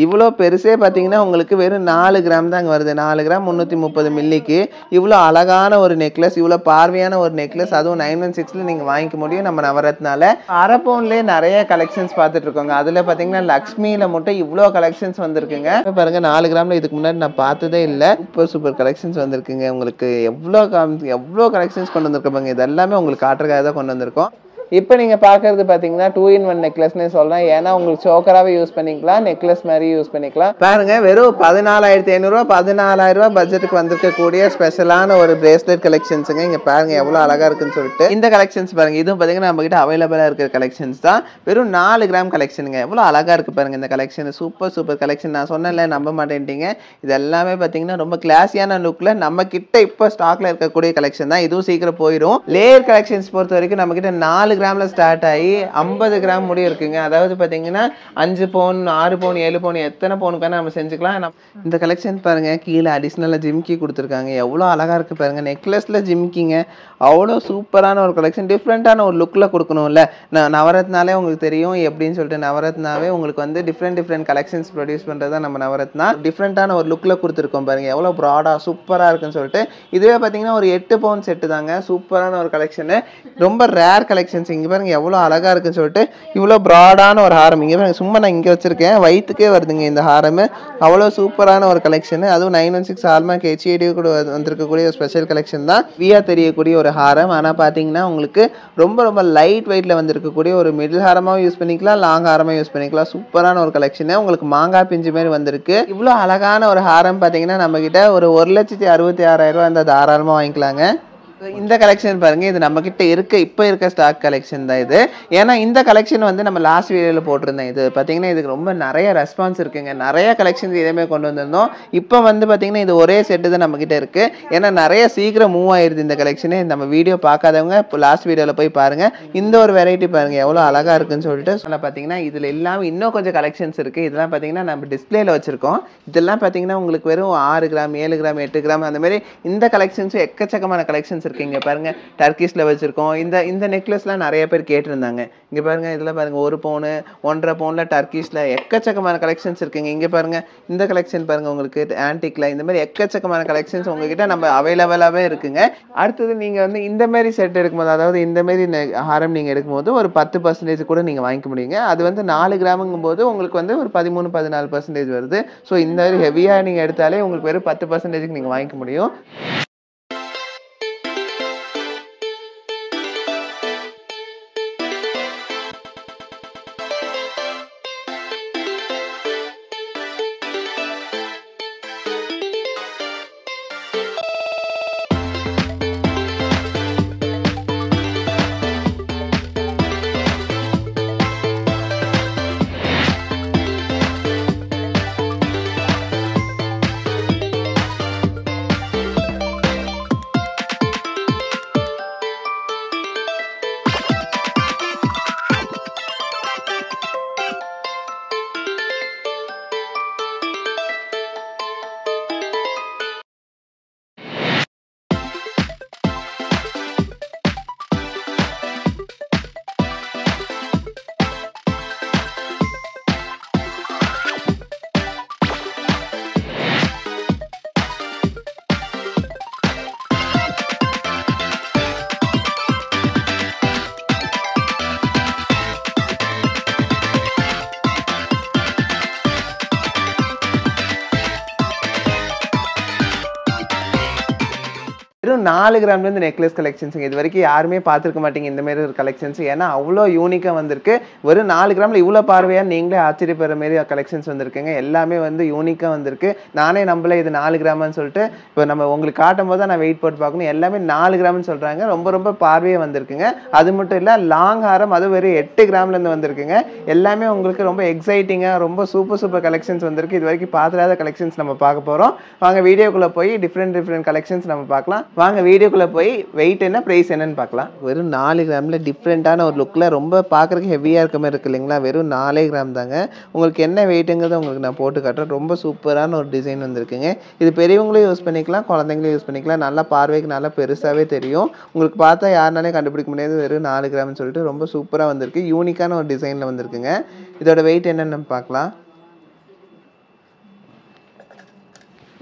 இவ்வளோ பெருசே பார்த்தீங்கன்னா உங்களுக்கு வெறும் 4 கிராம் தாங்க வருது. 4 கிராம் 330 மில்லிக்கு இவ்வளோ அழகான ஒரு நெக்லஸ், இவ்வளோ பார்வையான ஒரு நெக்லஸ், அதுவும் 916ல நீங்கள் வாங்கிக்க முடியும் நம்ம நவரத்னால. அரை பவுன்லேயே நிறைய கலெக்ஷன்ஸ் பார்த்துட்டு இருக்கோங்க. அதில் பார்த்தீங்கன்னா லக்ஷ்மியில் மட்டும் இவ்வளோ கலெக்ஷன்ஸ் வந்திருக்குங்க. பாருங்க 4 கிராமில் இதுக்கு முன்னாடி நான் பார்த்ததே இல்லை. சூப்பர் கலெக்ஷன்ஸ் வந்திருக்குங்க. உங்களுக்கு எவ்வளோ கலெக்ஷன்ஸ் கொண்டு வந்திருக்கோங்க. இது எல்லாமே உங்களுக்கு காட்டுறதுக்காக தான் கொண்டு வந்திருக்கோம். இப்போ நீங்கள் பார்க்குறது பார்த்தீங்கன்னா 2-in-1 நெக்லஸ்னே சொல்லலாம். ஏன்னா உங்களுக்கு சோக்கராகவே யூஸ் பண்ணிக்கலாம், நெக்லஸ் மாதிரி யூஸ் பண்ணிக்கலாம். பாருங்கள் வெறும் 14,500 14,000 பட்ஜெட்டுக்கு வந்திருக்கக்கூடிய ஸ்பெஷலான ஒரு பிரேஸ்லெட் கலெக்ஷன்ஸுங்க. இங்கே பாருங்கள் எவ்வளோ அழகாக இருக்குன்னு சொல்லிட்டு. இந்த கலெக்ஷன்ஸ் பாருங்கள், இதுவும் பார்த்தீங்கன்னா நம்மகிட்ட அவைலபிளாக இருக்கிற கலெக்ஷன்ஸ் தான். வெறும் 4 கிராம் கலெக்ஷனுங்க. எவ்வளோ அழகாக இருக்குது பாருங்கள் இந்த கலெக்ஷன். Super collection. நான் சொன்னேன்ல, நம்ப மாட்டேன்ட்டீங்க. இது எல்லாமே பார்த்தீங்கன்னா ரொம்ப கிளாஸியான லுக்கில் நம்ம கிட்ட இப்போ ஸ்டாக்ல இருக்கக்கூடிய கலெக்ஷன் தான். இதுவும் சீக்கிரம் போயிடும். லேயர் கலெக்ஷன்ஸ் பொறுத்த வரைக்கும் நம்மகிட்ட 4 கிராம்ல ஸ்டார்ட் ஆகி 50 கிராம் முடியும் இருக்குங்க. அதாவது பார்த்தீங்கன்னா 5 பவுன் 6 பவுன் 7 பவுன் எத்தனை பவுனுக்கான நம்ம செஞ்சுக்கலாம். இந்த கலெக்ஷன் பாருங்க, கீழே அடிஷ்னலாக ஜிம்கி கொடுத்துருக்காங்க. எவ்வளோ அழகாக இருக்குது பாருங்க. நெக்லஸில் ஜிம்கிங்க. அவ்வளோ சூப்பரான ஒரு கலெக்ஷன். டிஃப்ரெண்ட்டான ஒரு லுக்கில் கொடுக்கணும்ல. நவரத்னாலே உங்களுக்கு தெரியும் எப்படின்னு சொல்லிட்டு. நவரத்னாவே உங்களுக்கு வந்து டிஃப்ரெண்ட் கலெக்ஷன்ஸ் ப்ரொடியூஸ் பண்ணுறது தான் நம்ம நவரத்னா. டிஃப்ரெண்ட்டான ஒரு லுக்கில் கொடுத்துருக்கோம் பாருங்க. எவ்வளோ ப்ராடாக சூப்பராக இருக்குன்னு சொல்லிட்டு. இதுவே பார்த்தீங்கன்னா ஒரு 8 பவுன் செட்டு தாங்க. சூப்பரான ஒரு கலெக்ஷனு. ரொம்ப ரேர் கலெக்ஷன்ஸ். இங்கே பாருங்க எவ்வளோ அழகாக இருக்குன்னு சொல்லிட்டு. இவ்வளோ ப்ராடான ஒரு ஹாரம். இங்கே பாருங்க, சும்மா நான் இங்கே வச்சிருக்கேன், வயிற்றுக்கே வருதுங்க இந்த ஹாரம். அவ்வளோ சூப்பரான ஒரு கலெக்ஷனு. அதுவும் 916 ஹால்மார்க் HID கூட வந்திருக்கக்கூடிய ஸ்பெஷல் கலெக்ஷன் தான். வியா தெரியக்கூடிய ஒரு ஹாரம். ஆனால் பார்த்தீங்கன்னா உங்களுக்கு ரொம்ப லைட் வெயிட்டில் வந்திருக்கக்கூடிய ஒரு மிடில் ஹாரமாக யூஸ் பண்ணிக்கலாம், லாங் ஹாரமாக யூஸ் பண்ணிக்கலாம். சூப்பரான ஒரு கலெக்ஷனு. உங்களுக்கு மாங்காய் பிஞ்சு மாதிரி வந்திருக்கு. இவ்வளோ அழகான ஒரு ஹாரம் பார்த்தீங்கன்னா நம்மக்கிட்ட ஒரு 1,66,000 இந்த தாராளமாக வாங்கிக்கலாங்க. இந்த கலெக்ஷன் பாருங்க, இது நம்ம கிட்ட இப்போ இருக்க ஸ்டாக் கலெக்ஷன் தான் இது. ஏன்னா இந்த கலெக்ஷன் வந்து நம்ம லாஸ்ட் வீடியோவில் போட்டிருந்தேன். இது பார்த்தீங்கன்னா இதுக்கு ரொம்ப நிறைய ரெஸ்பான்ஸ் இருக்குங்க. நிறைய கலெக்ஷன்ஸ் இதே மாதிரி கொண்டு வந்திருந்தோம். இப்போ வந்து பார்த்தீங்கன்னா இது ஒரே செட்டு தான் நம்ம கிட்ட இருக்கு. ஏன்னா நிறைய சீக்கிரம் மூவ் ஆயிருது இந்த கலெக்ஷனு. நம்ம வீடியோ பார்க்காதவங்க இப்போ லாஸ்ட் வீடியோவில் போய் பாருங்க. இந்த ஒரு வெரைட்டி பாருங்க எவ்வளோ அழகா இருக்குன்னு சொல்லிட்டு. பார்த்தீங்கன்னா இதில் இல்லாமல் இன்னும் கொஞ்சம் கலெக்ஷன்ஸ் இருக்கு. இதெல்லாம் பார்த்தீங்கன்னா நம்ம டிஸ்பிளேல வச்சிருக்கோம். இதெல்லாம் பார்த்தீங்கன்னா உங்களுக்கு வெறும் 6 கிராம் 7 கிராம் 8 கிராம் அந்த மாதிரி இந்த கலெக்ஷன்ஸும் எக்கச்சக்கமான கலெக்ஷன்ஸ் இருக்குங்க. பாருங்க டர்க்கிஷ்ல வச்சிருக்கோம். இந்த நெக்லஸ்லாம் நிறைய பேர் கேட்டிருந்தாங்க. இங்க பாருங்க, இதுல பாருங்க 1 பவுன் 1.5 பவுன்ல டர்க்கிஷ்ல எக்கச்சக்கமான கலெக்ஷன்ஸ் இருக்குங்க. இங்க பாருங்க இந்த கலெக்ஷன் பாருங்க, உங்களுக்கு ஆன்டிக்ல இந்த மாதிரி எக்கச்சக்கமான கலெக்ஷன்ஸ் உங்ககிட்ட நம்ம அவைலபிளாவே இருக்குங்க. அடுத்தது நீங்க வந்து இந்த மாதிரி செட் எடுக்கும்போது, அதாவது இந்த மாதிரி ஹாரம் நீங்க எடுக்கும்போது ஒரு 10% கூட நீங்க வாங்கிக்க முடியுங்க. அது வந்து 4 கிராமுங்கும் போது உங்களுக்கு வந்து ஒரு 13-14% வருது. ஸோ இந்த மாதிரி ஹெவியா நீங்க எடுத்தாலே உங்களுக்கு வெறும் 10%க்கு நீங்க வாங்கிக்க முடியும். வெறும் 4 கிராம்லேருந்து நெக்லஸ் கலெக்ஷன்ஸுங்க. இது வரைக்கும் யாருமே பார்த்துருக்க மாட்டீங்க இந்த மாதிரி ஒரு கலெக்ஷன்ஸ். ஏன்னா அவ்வளோ யூனிக்காக வந்திருக்கு. வெறும் 4 கிராமில் இவ்வளோ பார்வையாக நீங்களே ஆச்சரியப்படுற மாரி கலெக்ஷன்ஸ் வந்திருக்குங்க. எல்லாமே வந்து யூனிக்காக வந்திருக்கு. நானே நம்பல இது 4 கிராம்னு சொல்லிட்டு. இப்போ நம்ம உங்களுக்கு காட்டும் போது தான் நான் வெயிட் போட்டு பார்க்கணும். எல்லாமே 4 கிராம்னு சொல்கிறாங்க. ரொம்ப பார்வையாக வந்திருக்குங்க. அது மட்டும் இல்லை, லாங் ஹாரம் அது வெறும் 8 கிராம்லேருந்து வந்திருக்குங்க. எல்லாமே உங்களுக்கு ரொம்ப எக்ஸைட்டிங்காக ரொம்ப சூப்பர் கலெக்ஷன்ஸ் வந்திருக்கு. இது வரைக்கும் பார்த்துடாத கலெக்ஷன்ஸ் நம்ம பார்க்க போகிறோம். வாங்க வீடியோக்குள்ளே போய் டிஃப்ரெண்ட் கலெக்ஷன்ஸ் நம்ம பார்க்கலாம். வாங்க வீடியோக்குள்ளே போய் வெயிட் என்ன ப்ரைஸ் என்னன்னு பார்க்கலாம். வெறும் 4 கிராமில் டிஃப்ரெண்ட்டான ஒரு லுக்கில் ரொம்ப பார்க்குறதுக்கு ஹெவியாக இருக்க மாதிரி இருக்குது இல்லைங்களா. வெறும் 4 கிராம் தாங்க. உங்களுக்கு என்ன வெயிட்டுங்கிறத உங்களுக்கு நான் போட்டு காட்டுறேன். ரொம்ப சூப்பரான ஒரு டிசைன் வந்திருக்குங்க. இது பெரியவங்களும் யூஸ் பண்ணிக்கலாம், குழந்தைங்களும் யூஸ் பண்ணிக்கலாம். நல்லா பார்வைக்கு நல்லா பெருசாகவே தெரியும். உங்களுக்கு பார்த்தா யாருனாலே கண்டுபிடிக்க முடியாது. வெறும் 4 கிராம்னு சொல்லிட்டு ரொம்ப சூப்பராக வந்திருக்கு. யூனிக்கான ஒரு டிசைனில் வந்திருக்குங்க. இதோட வெயிட் என்னென்னு பார்க்கலாம்.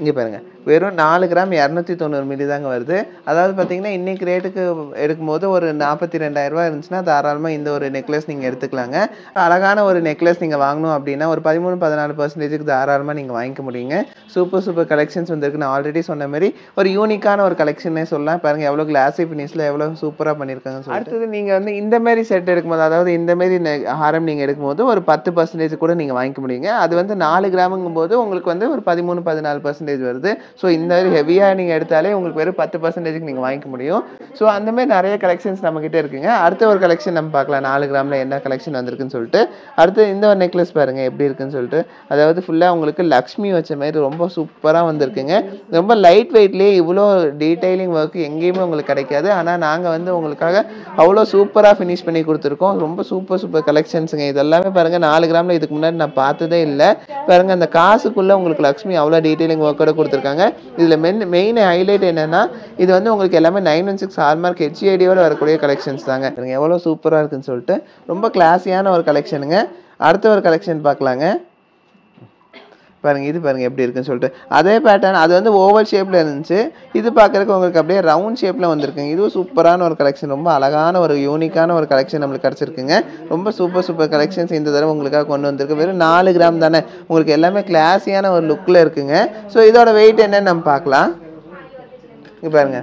இங்கே பாருங்க வெறும் 4 கிராம் 290 மில்லி தாங்க வருது. அதாவது பார்த்தீங்கன்னா இன்னைக்கு ரேட்டுக்கு எடுக்கும்போது ஒரு 42,000 ரூபா இருந்துச்சுன்னா தாராளமாக இந்த ஒரு நெக்லஸ் நீங்கள் எடுத்துக்கலாங்க. அழகான ஒரு நெக்லஸ் நீங்கள் வாங்கணும் அப்படின்னா ஒரு 13-14% தாராளமாக நீங்கள் வாங்கிக்க முடியுங்க. சூப்பர் கலெக்ஷன்ஸ் வந்திருக்கு. நான் ஆல்ரெடி சொன்ன மாதிரி ஒரு யூனிக்கான ஒரு கலெக்ஷனே சொல்லலாம். பாருங்கள் எவ்வளோ கிளாஸி ஃபினிஷில் எவ்வளோ சூப்பராக பண்ணியிருக்காங்க. அடுத்தது நீங்கள் வந்து இந்த மாதிரி செட் எடுக்கும்போது அதாவது இந்த மாதிரி ஹாரம் நீங்கள் எடுக்கும்போது ஒரு 10% கூட நீங்கள் வாங்கிக்க முடியுங்க. அது வந்து 4 கிராமுங்கும் போது உங்களுக்கு வந்து ஒரு 13-14% வருது. ஸோ இந்த மாதிரி ஹெவியாக நீங்கள் எடுத்தாலே உங்களுக்கு வெறும் 10%க்கு நீங்கள் வாங்கிக்க முடியும். ஸோ அந்த மாதிரி நிறைய கலெக்ஷன்ஸ் நம்மக்கிட்ட இருக்குங்க. அடுத்த ஒரு கலெக்ஷன் நம்ம பார்க்கலாம் 4 கிராமில் என்ன கலெக்ஷன் வந்திருக்குன்னு சொல்லிட்டு. அடுத்து இந்த ஒரு நெக்லஸ் பாருங்கள் எப்படி இருக்குன்னு சொல்லிட்டு. அதாவது ஃபுல்லாக உங்களுக்கு லக்ஷ்மி வச்ச மாதிரி ரொம்ப சூப்பராக வந்திருக்குங்க. ரொம்ப லைட் வெயிட்லேயே இவ்வளோ டீட்டெயிலிங் ஒர்க் எங்கேயுமே உங்களுக்கு கிடைக்காது. ஆனால் நாங்கள் வந்து உங்களுக்காக அவ்வளோ சூப்பராக ஃபினிஷ் பண்ணி கொடுத்துருக்கோம். ரொம்ப சூப்பர் கலெக்ஷன்ஸுங்க. இதெல்லாமே பாருங்கள் 4 கிராமில் இதுக்கு முன்னாடி நான் பார்த்ததே இல்லை. பாருங்கள் அந்த காசுக்குள்ளே உங்களுக்கு லக்ஷ்மி அவ்வளோ டீட்டெயிலிங் ஒர்க்கோட கொடுத்துருக்காங்க. இதில் மெயின் ஹைலைட் என்னன்னா இது வந்து உங்களுக்கு எல்லாமே 916 ஹால்மார்க் HIDயோட வரக்கூடிய கலெக்ஷன்ஸ் தாங்க. எவ்வளோ சூப்பராக இருக்குன்னு சொல்லிட்டு ரொம்ப கிளாஸியான ஒரு கலெக்ஷனுங்க. அடுத்த ஒரு கலெக்ஷன் பார்க்கலாங்க. பாருங்கள் இது பாருங்கள் எப்படி இருக்குன்னு சொல்லிட்டு. அதே பேட்டர்ன் அது வந்து ஓவல் ஷேப்பில் இருந்துச்சு. இது பார்க்குறதுக்கு உங்களுக்கு அப்படியே ரவுண்ட் ஷேப்பில் வந்திருக்குங்க. இதுவும் சூப்பரான ஒரு கலெக்ஷன். ரொம்ப அழகான ஒரு யூனிக்கான ஒரு கலெக்ஷன் நம்மளுக்கு கிடச்சிருக்குங்க. ரொம்ப சூப்பர் கலெக்ஷன்ஸ் இந்த தடவை உங்களுக்காக கொண்டு வந்திருக்கு. வெறும் 4 கிராம் தானே உங்களுக்கு எல்லாமே கிளாஸியான ஒரு லுக்கில் இருக்குங்க. ஸோ இதோட வெயிட் என்னன்னு நம்ம பார்க்கலாம். இங்கே பாருங்க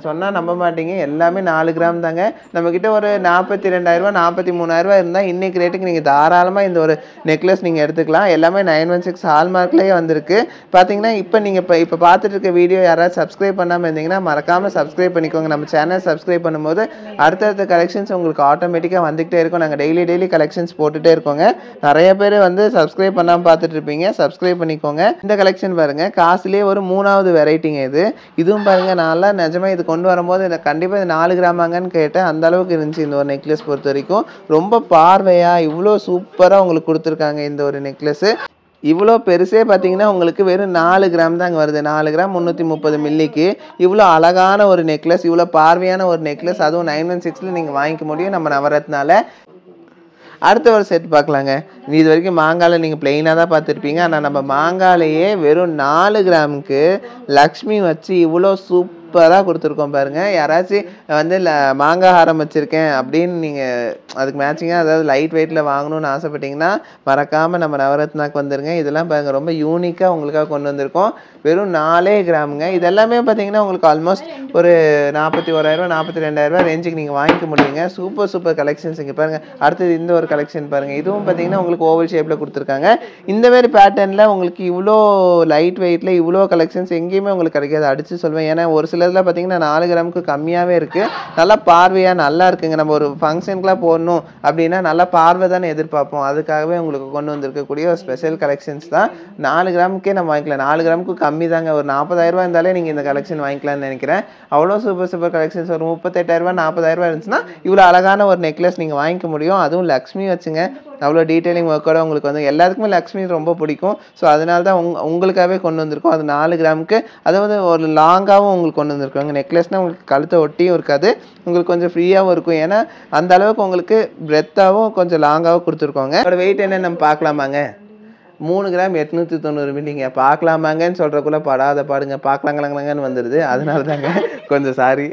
சொன்னால் நம்ப மாட்டீங்க எல்லாமே 4 கிராம் தாங்க. நம்மக்கிட்ட ஒரு 42,000 ரூபா 43,000 ரூபா இருந்தால் இன்றைக்கி ரேட்டுக்கு நீங்கள் தாராளமாக இந்த ஒரு நெக்லஸ் நீங்கள் எடுத்துக்கலாம். எல்லாமே 916 ஹால்மார்க்லேயே வந்திருக்கு. பார்த்தீங்கன்னா இப்போ பார்த்துட்டு இருக்க வீடியோ யாராவது சப்ஸ்கிரைப் பண்ணாமல் இருந்தீங்கன்னா மறக்காமல் சப்ஸ்கிரைப் பண்ணிக்கோங்க. நம்ம சேனல் சப்ஸ்கிரைப் பண்ணும்போது அடுத்தடுத்த கலெக்ஷன்ஸ் உங்களுக்கு ஆட்டோமேட்டிக்காக வந்துகிட்டே இருக்கும். நாங்கள் டெய்லி கலெக்ஷன்ஸ் போட்டுகிட்டே இருக்கோங்க. நிறைய பேர் வந்து சப்ஸ்கிரைப் பண்ணாமல் பார்த்துட்டு இருப்பீங்க. சப்ஸ்கிரைப் பண்ணிக்கோங்க. இந்த கலெக்ஷன் பாருங்கள் காசுலேயே ஒரு 3வது வெரைட்டிங்க இது. இதுவும் பாருங்கள் நல்லா நிஜமாக இது கொண்டு வரும்போது எனக்கு கண்டிப்பாக இது 4 கிராமாங்கன்னு கேட்டேன். அந்த அளவுக்கு இருந்துச்சு இந்த ஒரு நெக்லஸ் பொறுத்த வரைக்கும். ரொம்ப பார்வையாக இவ்வளோ சூப்பராக உங்களுக்கு கொடுத்துருக்காங்க இந்த ஒரு நெக்லஸ்ஸு. இவ்வளோ பெருசே பார்த்தீங்கன்னா உங்களுக்கு வெறும் 4 கிராம் தாங்க வருது. 4 கிராம் 330 மில்லிக்கு இவ்வளோ அழகான ஒரு நெக்லஸ், இவ்வளோ பார்வையான ஒரு நெக்லஸ், அதுவும் 916ல் நீங்கள் வாங்கிக்க முடியும் நம்ம நவரத்னால. அடுத்த ஒரு செட் பார்க்கலாங்க. இது வரைக்கும் மாங்காயில் நீங்கள் பிளெயினாக தான் பார்த்துருப்பீங்க. ஆனால் நம்ம மாங்காயிலேயே வெறும் 4 கிராமுக்கு லக்ஷ்மி வச்சு இவ்வளோ சூப்பராக கொடுத்துருக்கோம் பாருங்கள். யாராச்சும் வந்து மாங்காய் ஹாரம் வச்சுருக்கேன் அப்படின்னு நீங்கள் அதுக்கு மேட்சிங்காக அதாவது லைட் வெயிட்டில் வாங்கணும்னு ஆசைப்பட்டீங்கன்னா மறக்காமல் நம்ம நவரத்னாக்கு வந்துடுங்க. இதெல்லாம் பாருங்கள் ரொம்ப யூனிக்காக உங்களுக்காக கொண்டு வந்திருக்கோம். வெறும் 4 கிராமுங்க. இதெல்லாமே பார்த்தீங்கன்னா உங்களுக்கு ஆல்மோஸ்ட் ஒரு 41,000 42,000 ரூபா ரேஞ்சுக்கு நீங்கள் வாங்கிக்க முடியுங்க. Super collections. இங்கே பாருங்கள் அடுத்தது இந்த ஒரு கலெக்ஷன் பாருங்கள். இதுவும் பார்த்தீங்கன்னா உங்களுக்கு ஓவல் ஷேப்பில் கொடுத்துருக்காங்க. இந்த மாதிரி பேட்டர்னில் உங்களுக்கு இவ்வளோ லைட் வெயிட்டில் இவ்வளோ கலெக்ஷன்ஸ் எங்கேயுமே உங்களுக்கு கிடைக்காது அடித்து சொல்வேன். ஏன்னா ஒரு சிலரில் பார்த்தீங்கன்னா 4 கிராமுக்கு கம்மியாகவே இருக்குது. நல்லா பார்வையாக நல்லா இருக்குங்க. நம்ம ஒரு ஃபங்க்ஷனுக்குலாம் போடணும் அப்படின்னா நல்லா பார்வை தானே எதிர்பார்ப்போம். அதுக்காகவே உங்களுக்கு கொண்டு வந்திருக்கக்கூடிய ஒரு ஸ்பெஷல் கலெக்ஷன்ஸ் தான். 4 கிராமுக்கே நம்ம வாங்கிக்கலாம். 4 கிராமுக்கு கம்மி தாங்க. ஒரு 40,000 ரூபா இருந்தாலே நீங்கள் இந்த கலெக்ஷன் வாங்கிக்கலாம்னு நினைக்கிறேன். அவ்வளோ சூப்பர் கலெக்ஷன்ஸ். ஒரு 38,000 ரூபா 40,000 ரூபா இருந்துச்சுன்னா இவ்வளோ அழகான ஒரு நெக்லஸ் நீங்கள் வாங்கிக்க முடியும். அதுவும் லக்ஷ்மி வச்சுங்க அவ்வளோ டீட்டெயிலிங் ஒர்க்கோட உங்களுக்கு வந்து எல்லாத்துக்குமே லக்ஷ்மி ரொம்ப பிடிக்கும். ஸோ அதனால தான் உங்களுக்காகவே கொண்டு வந்திருக்கோம். அது 4 கிராமுக்கு அதாவது ஒரு லாங்காகவும் உங்களுக்கு கொண்டு வந்திருக்கோங்க. நெக்லஸ்னால் உங்களுக்கு கழுத்தை ஒட்டியும் இருக்காது, உங்களுக்கு கொஞ்சம் ஃப்ரீயாகவும் இருக்கும். ஏன்னா அந்த அளவுக்கு உங்களுக்கு பிரெத்தாகவும் கொஞ்சம் லாங்காகவும் கொடுத்துருக்கோங்க. அதோட வெயிட் என்ன நம்ம பார்க்கலாமாங்க. 3 கிராம் 890 மில்லிங்க. பார்க்கலாமாங்கன்னு சொல்கிறக்குள்ளே படாத பாடுங்க பார்க்கலாங்களாங்கன்னு வந்துடுது. அதனால தாங்க கொஞ்சம் சாரி.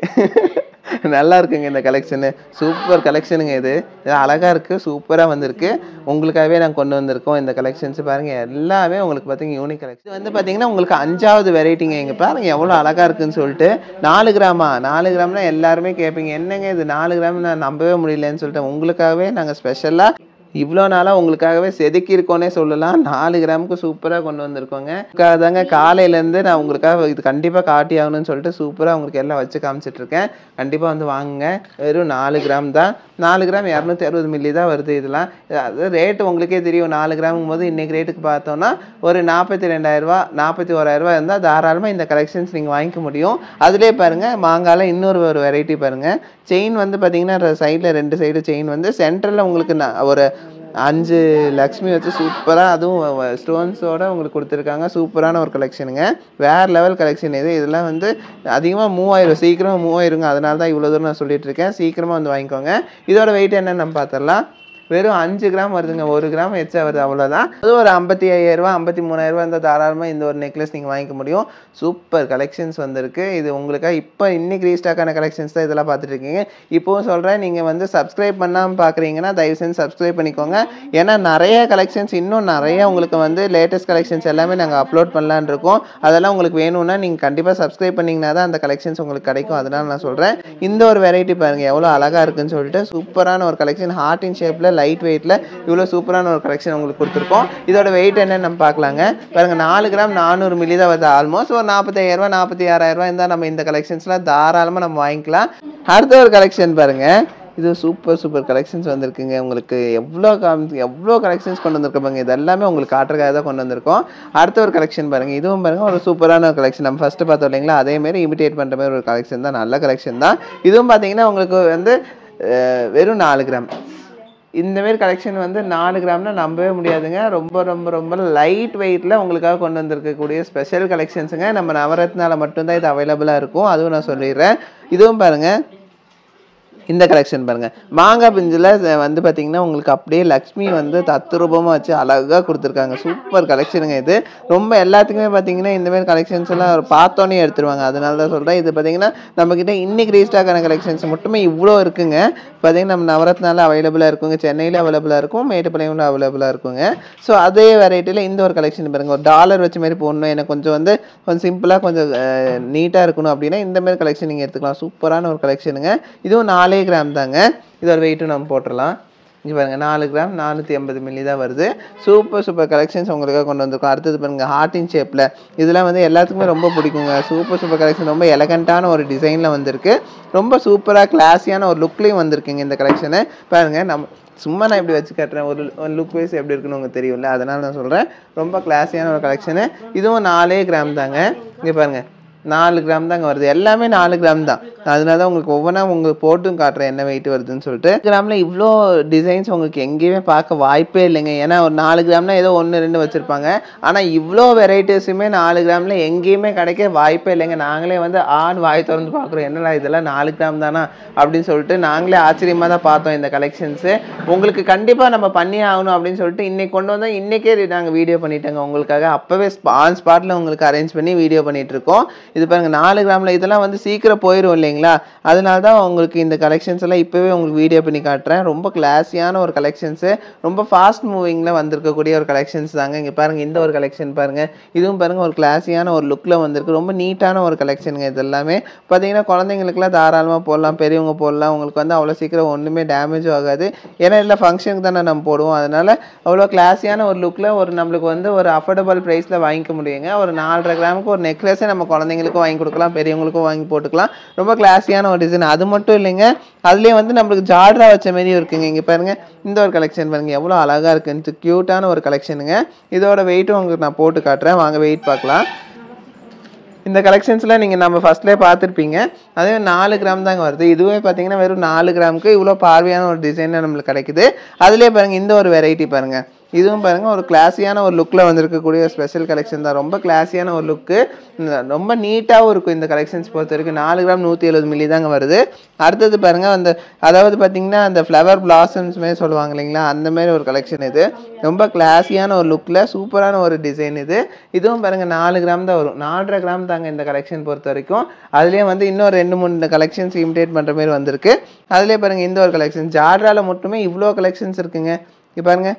நல்லா இருக்குங்க இந்த கலெக்ஷனு. சூப்பர் கலெக்ஷனுங்க. இது அழகாக இருக்குது, சூப்பராக வந்திருக்கு. உங்களுக்காகவே நாங்கள் கொண்டு வந்திருக்கோம் இந்த கலெக்ஷன்ஸ். பாருங்கள் எல்லாமே உங்களுக்கு பார்த்தீங்கன்னா யூனிக் கலெக்ஷன். இது வந்து பார்த்தீங்கன்னா உங்களுக்கு 5வது வெரைட்டிங்க. இங்கே பாருங்கள் எவ்வளோ அழகாக இருக்குன்னு சொல்லிட்டு. 4 கிராமா 4 கிராம்னா எல்லாருமே கேட்பீங்க என்னங்க இது 4 கிராம் நான் நம்பவே முடியலன்னு சொல்லிட்டு உங்களுக்காகவே நாங்கள் ஸ்பெஷலாக இவ்வளோ நாளாக உங்களுக்காகவே செதுக்கி இருக்கோன்னே சொல்லலாம். 4 கிராமுக்கு சூப்பராக கொண்டு வந்திருக்கோங்க. தாங்க காலையிலேருந்து நான் உங்களுக்காக இது கண்டிப்பாக காட்டி ஆகணும்னு சொல்லிட்டு சூப்பராக உங்களுக்கு எல்லாம் வச்சு காமிச்சிட்ருக்கேன். கண்டிப்பாக வந்து வாங்குங்க. வெறும் 4 கிராம் தான். 4 கிராம் 260 மில்லி தான் வருது. இதெல்லாம் அது ரேட்டு உங்களுக்கே தெரியும். 4 கிராமும் போது இன்றைக்கி ரேட்டுக்கு பார்த்தோன்னா ஒரு 42,000 ரூபா 41,000 ரூபா இருந்தால் தாராளமாக இந்த கலெக்ஷன்ஸ் நீங்கள் வாங்கிக்க முடியும். அதிலே பாருங்கள் மாங்காயில் இன்னொரு வெரைட்டி பாருங்கள். செயின் வந்து பார்த்தீங்கன்னா சைடில் 2 சைடு செயின் வந்து சென்டரில் உங்களுக்கு ஒரு 5 லக்ஷ்மி வச்சு சூப்பராக அதுவும் ஸ்டோன்ஸோடு உங்களுக்கு கொடுத்துருக்காங்க. சூப்பரான ஒரு கலெக்ஷனுங்க. வேறு லெவல் கலெக்ஷன் இது. இதெல்லாம் வந்து அதிகமாக மூவாயிரம் சீக்கிரமாக மூவாயிருங்க. அதனால தான் இவ்வளோ தூரம் நான் சொல்லிட்டு இருக்கேன். சீக்கிரமாக வந்து வாங்கிக்கோங்க. இதோட வெயிட் என்னன்னு நம்ம பார்த்துடலாம். வெறும் 5 கிராம் வருதுங்க. 1 கிராம் எச்சா வருது, அவ்வளோதான். அது ஒரு 55,000 53,000 இருந்தால் தாராளமாக இந்த ஒரு நெக்லஸ் நீங்கள் வாங்கிக்க முடியும். சூப்பர் கலெக்ஷன்ஸ் வந்திருக்கு. இது உங்களுக்காக இப்போ இன்னைக்கு ரீஸ்டாக்கான கலெக்ஷன்ஸ் தான் இதெல்லாம் பார்த்துட்டு இருக்கீங்க. இப்போவும் சொல்கிறேன், நீங்கள் வந்து சப்ஸ்கிரைப் பண்ணாமல் பார்க்குறீங்கன்னா தயவு செஞ்சு சப்ஸ்கிரைப் பண்ணிக்கோங்க. ஏன்னா நிறைய கலெக்ஷன்ஸ், இன்னும் நிறைய உங்களுக்கு வந்து லேட்டஸ்ட் கலெக்ஷன்ஸ் எல்லாமே நாங்கள் அப்லோட் பண்ணலான்னு இருக்கோம். அதெல்லாம் உங்களுக்கு வேணும்னா நீங்கள் கண்டிப்பாக சப்ஸ்கிரைப் பண்ணிங்கன்னா தான் அந்த கலெக்ஷன்ஸ் உங்களுக்கு கிடைக்கும். அதனால நான் சொல்கிறேன். இந்த ஒரு வெரைட்டி பாருங்கள் எவ்வளோ அழகாக இருக்குன்னு சொல்லிட்டு, சூப்பரான ஒரு கலெக்ஷன். ஹார்ட் இன் ஷேப்பில் லைட் வெயிட்டில் இவ்வளோ சூப்பரான ஒரு கலெக்ஷன் உங்களுக்கு கொடுத்துருக்கோம். இதோட வெயிட் என்னன்னு நம்ம பார்க்கலாங்க. பாருங்கள் 4 கிராம் 400 மில்லி தான் வருது. ஆல்மோஸ்ட் ஒரு 45,000 46,000 இருந்தால் நம்ம இந்த கலெக்ஷன்ஸ்லாம் தாராளமாக நம்ம வாங்கிக்கலாம். அடுத்த ஒரு கலெக்ஷன் பாருங்கள். இது சூப்பர் கலெக்ஷன்ஸ் வந்திருக்குங்க. உங்களுக்கு எவ்வளோ கலெக்ஷன்ஸ் கொண்டு வந்திருக்கோம். இது எல்லாமே உங்களுக்கு காட்டுறதுக்காக தான் கொண்டு வந்திருக்கோம். அடுத்த ஒரு கலெக்ஷன் பாருங்கள். இதுவும் பாருங்கள் ஒரு சூப்பரான ஒரு கலெக்ஷன். நம்ம ஃபஸ்ட்டு பார்த்தோம் இல்லைங்களா, அதேமாரி இமிட்டேட் பண்ணுற மாதிரி ஒரு கலெக்ஷன் தான். நல்ல கலெக்ஷன் தான். இதுவும் பார்த்தீங்கன்னா உங்களுக்கு வந்து வெறும் 4 கிராம். இந்தமாரி கலெக்ஷன் வந்து 4 கிராம்னா நம்பவே முடியாதுங்க. ரொம்ப லைட் வெயிட்டில் உங்களுக்காக கொண்டு வந்திருக்கக்கூடிய ஸ்பெஷல் கலெக்ஷன்ஸுங்க. நம்ம நவரத்னால மட்டும்தான் இது அவைலபிளாக இருக்கும். அதுவும் நான் சொல்லிடுறேன். இதுவும் பாருங்கள், இந்த கலெக்ஷன் பாருங்கள். மாங்காய் பிஞ்சில் வந்து பார்த்திங்கன்னா உங்களுக்கு அப்படியே லக்ஷ்மி வந்து தத்ரூபமாக வச்சு அழகாக கொடுத்துருக்காங்க. சூப்பர் கலெக்ஷனுங்க. இது ரொம்ப எல்லாத்துக்குமே பார்த்திங்கன்னா இந்தமாரி கலெக்ஷன்ஸ் எல்லாம் பார்த்தோன்னே எடுத்துருவாங்க. அதனால தான் சொல்கிறேன். இது பார்த்திங்கன்னா நம்மக்கிட்ட இன்றைக்கி ரீஸ்டாக்கான கலெக்ஷன்ஸ் மட்டுமே இவ்வளோ இருக்குங்க. பார்த்திங்கன்னா நம்ம நவரத்னால அவைலபிளாக இருக்குங்க, சென்னையில் அவைலபிளாக இருக்கும், மேட்டுப்பாளையம்ல அவைலபிளாக இருக்குங்க. ஸோ அதே வெரைட்டியில் இந்த ஒரு கலெக்ஷன் பாருங்கள். ஒரு டாலர் வச்ச மாதிரி போடணும், எனக்கு கொஞ்சம் சிம்பிளாக கொஞ்சம் நீட்டாக இருக்கணும் அப்படின்னா இந்தமாரி கலெக்ஷன் நீங்கள் எடுத்துக்கலாம். சூப்பரான ஒரு கலெக்ஷனுங்க. இதுவும் 4 கிராம் தாங்க. இதோட வெயிட்டும் நம்ம போட்டுடலாம். இங்கே பாருங்கள் 4 கிராம் 450 மில்லி தான் வருது. சூப்பர் கலெக்ஷன்ஸ் உங்களுக்காக கொண்டு வந்திருக்கோம். அடுத்தது பாருங்கள் ஹார்ட் இன் ஷேப்பில். இதெல்லாம் வந்து எல்லாத்துக்குமே ரொம்ப பிடிக்குங்க. Super collection. ரொம்ப எலகண்ட்டான ஒரு டிசைனில் வந்திருக்கு. ரொம்ப சூப்பராக கிளாஸியான ஒரு லுக்லேயும் வந்திருக்குங்க இந்த கலெக்ஷனு. பாருங்கள், நம்ம சும்மா நான் இப்படி வச்சு காட்டுறேன், ஒரு லுக் வைஸ் எப்படி இருக்குன்னு உங்களுக்கு தெரியும்ல, அதனால நான் சொல்கிறேன். ரொம்ப கிளாஸியான ஒரு கலெக்ஷனு. இதுவும் 4 கிராம் தாங்க. இங்கே பாருங்கள் 4 கிராம் தாங்க வருது. எல்லாமே 4 கிராம் தான். அதனால தான் உங்களுக்கு ஒவ்வொன்றா உங்களுக்கு போட்டும் காட்டுறேன் என்ன வெயிட் வருதுன்னு சொல்லிட்டு. கிராமில் இவ்வளோ டிசைன்ஸ் உங்களுக்கு எங்கேயுமே பார்க்க வாய்ப்பே இல்லைங்க. ஏன்னா ஒரு 4 கிராம்னா ஏதோ 1 2 வச்சுருப்பாங்க. ஆனால் இவ்வளோ வெரைட்டிஸுமே 4 கிராமில் எங்கேயுமே கிடைக்க வாய்ப்பே இல்லைங்க. நாங்களே வந்து வாய் திறந்து பார்க்குறோம், என்னடா இதெல்லாம் 4 கிராம் தானா அப்படின்னு சொல்லிட்டு நாங்களே ஆச்சரியமாக தான் பார்த்தோம் இந்த கலெக்ஷன்ஸு. உங்களுக்கு கண்டிப்பாக நம்ம பண்ணி ஆகணும் அப்படின்னு சொல்லிட்டு இன்றைக்கி கொண்டு வந்தால் இன்றைக்கே நாங்கள் வீடியோ பண்ணிட்டோங்க உங்களுக்காக. அப்போவே ஆன் ஸ்பாட்டில் உங்களுக்கு அரேஞ்ச் பண்ணி வீடியோ பண்ணிகிட்ருக்கோம். இது பாருங்கள் 4 கிராமில் இதெல்லாம் வந்து சீக்கிரம் போயிடும் இல்லைங்களா, அதனால தான் உங்களுக்கு இந்த கலெக்ஷன்ஸ் எல்லாம் இப்போவே உங்களுக்கு வீடியோ பண்ணி காட்டுறேன். ரொம்ப கிளாஸியான ஒரு கலெக்ஷன்ஸு, ரொம்ப ஃபாஸ்ட் மூவிங்கில் வந்திருக்கக்கூடிய ஒரு கலெக்ஷன்ஸ் தாங்க. இங்கே பாருங்கள் இந்த ஒரு கலெக்ஷன் பாருங்கள். இதுவும் பாருங்கள் ஒரு கிளாஸியான ஒரு லுக்கில் வந்திருக்கு. ரொம்ப நீட்டான ஒரு கலெக்ஷனுங்க. இது எல்லாமே பார்த்தீங்கன்னா குழந்தைங்களுக்குலாம் தாராளமாக போடலாம், பெரியவங்க போடலாம். உங்களுக்கு வந்து அவ்வளோ சீக்கிரம் ஒன்றுமே டேமேஜும் ஆகாது. ஏன்னா இல்லை ஃபங்க்ஷனுக்கு தானே நம்ம போடுவோம். அதனால் அவ்வளோ கிளாஸியான ஒரு லுக்கில் ஒரு நம்மளுக்கு வந்து ஒரு அஃபோர்டபுள் ப்ரைஸில் வாங்கிக்க முடியுங்க. ஒரு 4.5 கிராமுக்கு ஒரு நெக்லஸே நம்ம குழந்தைங்களுக்கும் வாங்கி கொடுக்கலாம், பெரியவங்களுக்கும் வாங்கி போட்டுக்கலாம். ரொம்ப கிளாஸியான ஒரு டிசைன். அது மட்டும் இல்லைங்க, அதுலேயே வந்து நம்மளுக்கு ஜால்ரா வச்ச மாதிரியும் இருக்குங்க. இங்கே பாருங்கள் இந்த ஒரு கலெக்ஷன் பாருங்கள் எவ்வளோ அழகாக இருக்குன்ட்டு. க்யூட்டான ஒரு கலெக்ஷனுங்க. இதோட வெயிட்டும் உங்களுக்கு நான் போட்டு காட்டுறேன், வாங்க வெயிட் பார்க்கலாம். இந்த கலெக்ஷன்ஸ்லாம் நீங்கள் நம்ம ஃபஸ்ட்லேயே பார்த்துருப்பீங்க. அதே 4 கிராம் தாங்க வருது. இதுவே பார்த்தீங்கன்னா வெறும் 4 கிராமுக்கு இவ்வளோ பார்வையான ஒரு டிசைனில் நம்மளுக்கு கிடைக்குது. அதுலேயே பாருங்கள் இந்த ஒரு வெரைட்டி பாருங்கள். இதுவும் பாருங்கள் ஒரு கிளாஸியான ஒரு லுக்கில் வந்திருக்கக்கூடிய ஸ்பெஷல் கலெக்ஷன் தான். ரொம்ப கிளாஸியான ஒரு லுக்கு, ரொம்ப நீட்டாகவும் இருக்கும் இந்த கலெக்ஷன்ஸ் பொறுத்த வரைக்கும். 4 கிராம் 170 மில்லி தாங்க வருது. அடுத்தது பாருங்கள் அந்த அதாவது பார்த்திங்கன்னா அந்த ஃப்ளவர் பிளாசம்ஸ் மாரி சொல்லுவாங்க இல்லைங்களா, அந்தமாரி ஒரு கலெக்ஷன் இது. ரொம்ப கிளாஸியான ஒரு லுக்கில் சூப்பரான ஒரு டிசைன் இது. இதுவும் பாருங்கள் 4 கிராம் தான் வரும். 4.5 கிராம் தாங்க இந்த கலெக்ஷன் பொறுத்த வரைக்கும். அதுலேயே வந்து இன்னும் 2-3 கலெக்ஷன்ஸ் இமிடேட் பண்ணுற மாதிரி வந்திருக்கு. அதுலேயே பாருங்கள் இந்த ஒரு கலெக்ஷன் ஜால்ரால மட்டுமே இவ்வளோ கலெக்ஷன்ஸ் இருக்குங்க. இப்போ பாருங்கள்